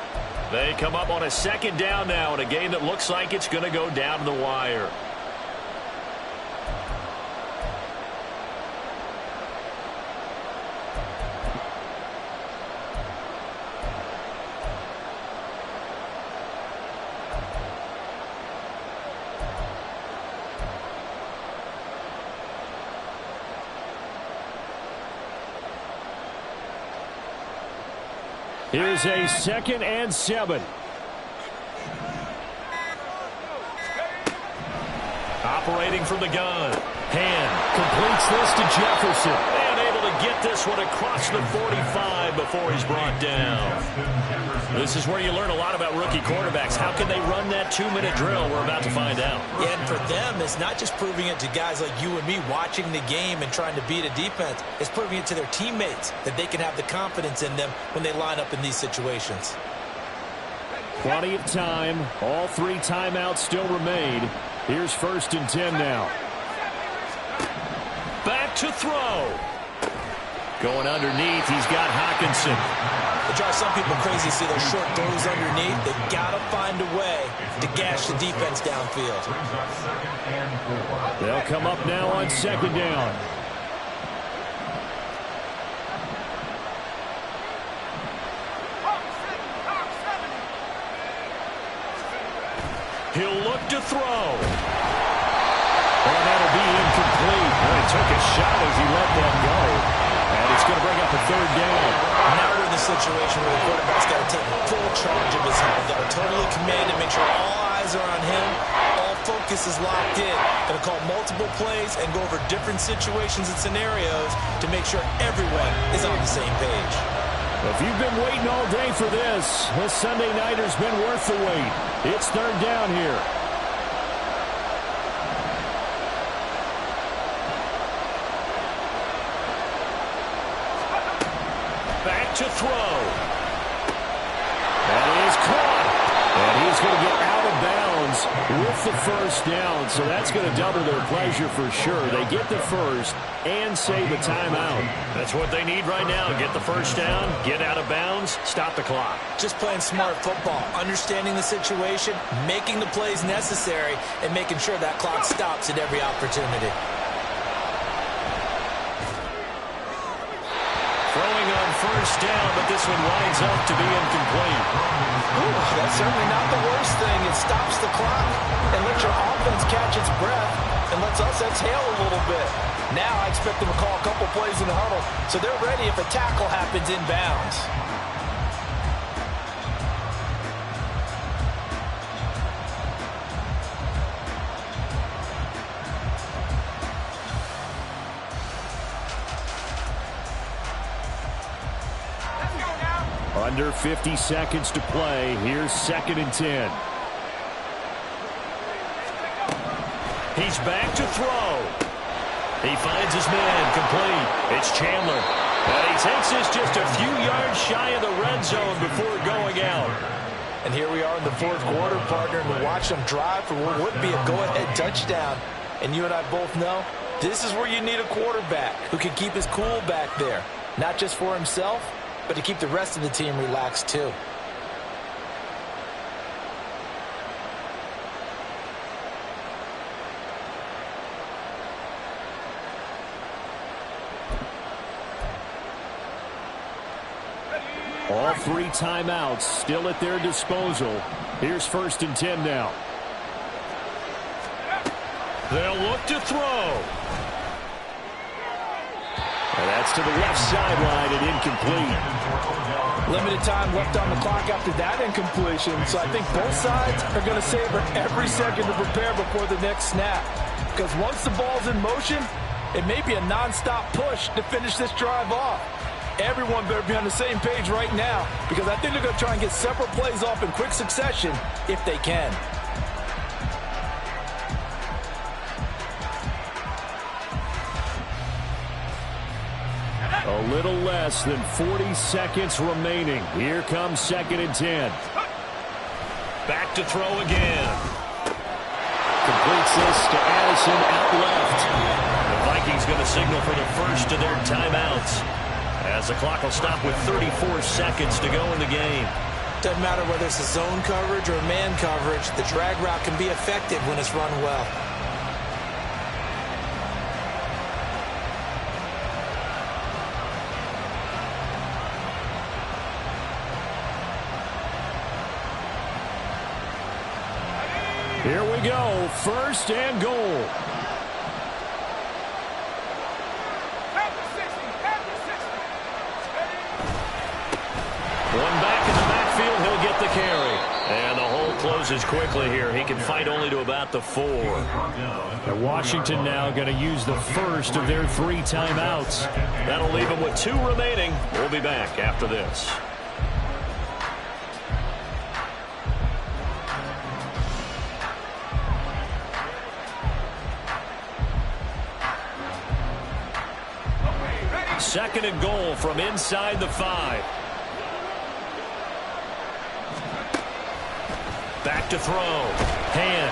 They come up on a second down now in a game that looks like it's going to go down to the wire. Here's a 2nd and 7. Operating from the gun. Hand completes this to Jefferson. And able to get this one across the 45 before he's brought down. This is where you learn a lot about rookie quarterbacks. How can they run that 2-minute drill? We're about to find out. Yeah, and for them, it's not just proving it to guys like you and me watching the game and trying to beat a defense. It's proving it to their teammates that they can have the confidence in them when they line up in these situations. Plenty of time. All 3 timeouts still remain. Here's 1st and 10 now. Back to throw. Going underneath, he's got Hockenson. It drives some people crazy to see those short throws underneath. They've got to find a way to gash the defense downfield. They'll come up now on 2nd down. He'll look to throw. And that'll be incomplete. Well, he took a shot as he let that go. And it's going to bring up a 3rd down. Now we're in the situation where the quarterback's got to take full charge of his helm. Got to totally command and make sure all eyes are on him. All focus is locked in. Going to call multiple plays and go over different situations and scenarios to make sure everyone is on the same page. If you've been waiting all day for this Sunday nighter's been worth the wait. It's 3rd down here. Back to throw. That is caught. And he's going to get out of bounds with the 1st down. So that's going to double their pleasure for sure. They get the 1st and save a timeout. That's what they need right now. Get the 1st down, get out of bounds, stop the clock. Just playing smart football, understanding the situation, making the plays necessary, and making sure that clock stops at every opportunity. Throwing on 1st down, but this one winds up to be incomplete. Ooh, that's certainly not the worst thing. It stops the clock and lets your offense catch its breath and lets us exhale a little bit. Now I expect them to call a couple plays in the huddle so they're ready if a tackle happens inbounds. Under 50 seconds to play. Here's 2nd and 10. He's back to throw. He finds his man complete. It's Chandler. And he takes this just a few yards shy of the red zone before going out. And here we are in the 4th quarter, partner, and we watch them drive for what would be a go-ahead touchdown. And you and I both know this is where you need a quarterback who can keep his cool back there. Not just for himself, but to keep the rest of the team relaxed too. All 3 timeouts still at their disposal. Here's 1st and 10 now. They'll look to throw. And that's to the left sideline and incomplete. Limited time left on the clock after that incompletion, so I think both sides are going to savor every second to prepare before the next snap. Because once the ball's in motion, it may be a non-stop push to finish this drive off. Everyone better be on the same page right now, because I think they're going to try and get several plays off in quick succession if they can. A little less than 40 seconds remaining. Here comes 2nd and 10. Back to throw again. Completes this to Addison out left. The Vikings going to signal for the first of their timeouts, as the clock will stop with 34 seconds to go in the game. Doesn't matter whether it's a zone coverage or man coverage, the drag route can be effective when it's run well. Here we go, first and goal. One back in the backfield, he'll get the carry. And the hole closes quickly here. He can fight only to about the 4. And Washington now going to use the first of their 3 timeouts. That'll leave them with 2 remaining. We'll be back after this. Second and goal from inside the 5. Back to throw. Hand.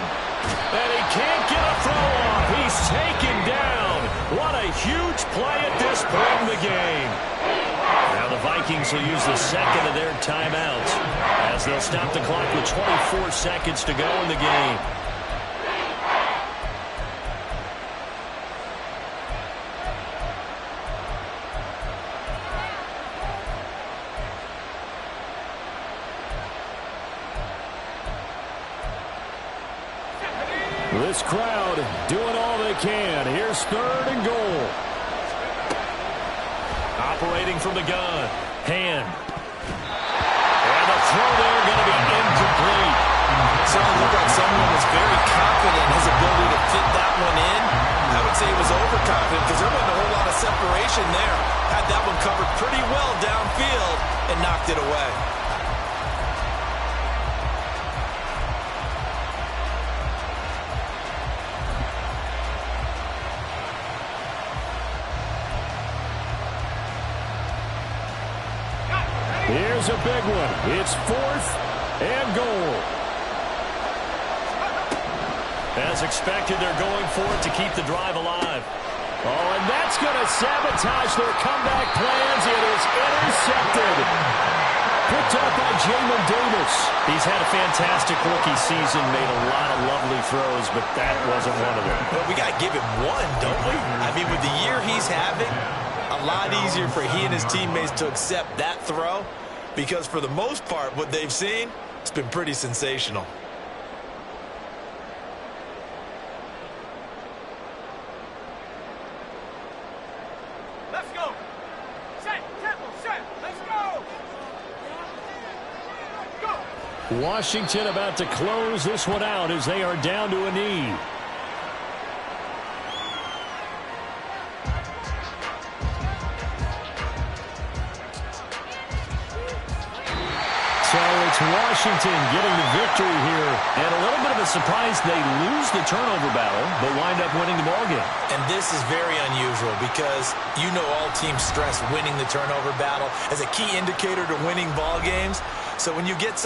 And he can't get a throw off. He's taken down. What a huge play at this point in the game. Now the Vikings will use the second of their timeouts, as they'll stop the clock with 24 seconds to go in the game. This crowd doing all they can. Here's third and goal. Operating from the gun. Hand. And the throw there going to be incomplete. Certainly looked like someone was very confident in his ability to fit that one in. I would say he was overconfident because there wasn't a whole lot of separation there. Had that one covered pretty well downfield and knocked it away. Here's a big one. It's fourth and goal. As expected, they're going for it to keep the drive alive. Oh, and that's going to sabotage their comeback plans. It is intercepted. Picked up by Jamin Davis. He's had a fantastic rookie season, made a lot of lovely throws, but that wasn't one of them. But we got to give him one, don't we? I mean, with the year he's having, a lot easier for he and his teammates to accept that throw, because for the most part, what they've seen, it's been pretty sensational. Let's go. Set, tempo, set. Let's go. Go. Washington about to close this one out as they are down to a knee. So it's Washington getting the victory here. And a little bit of a surprise, they lose the turnover battle, but wind up winning the ballgame. And this is very unusual because you know all teams stress winning the turnover battle as a key indicator to winning ball games. So when you get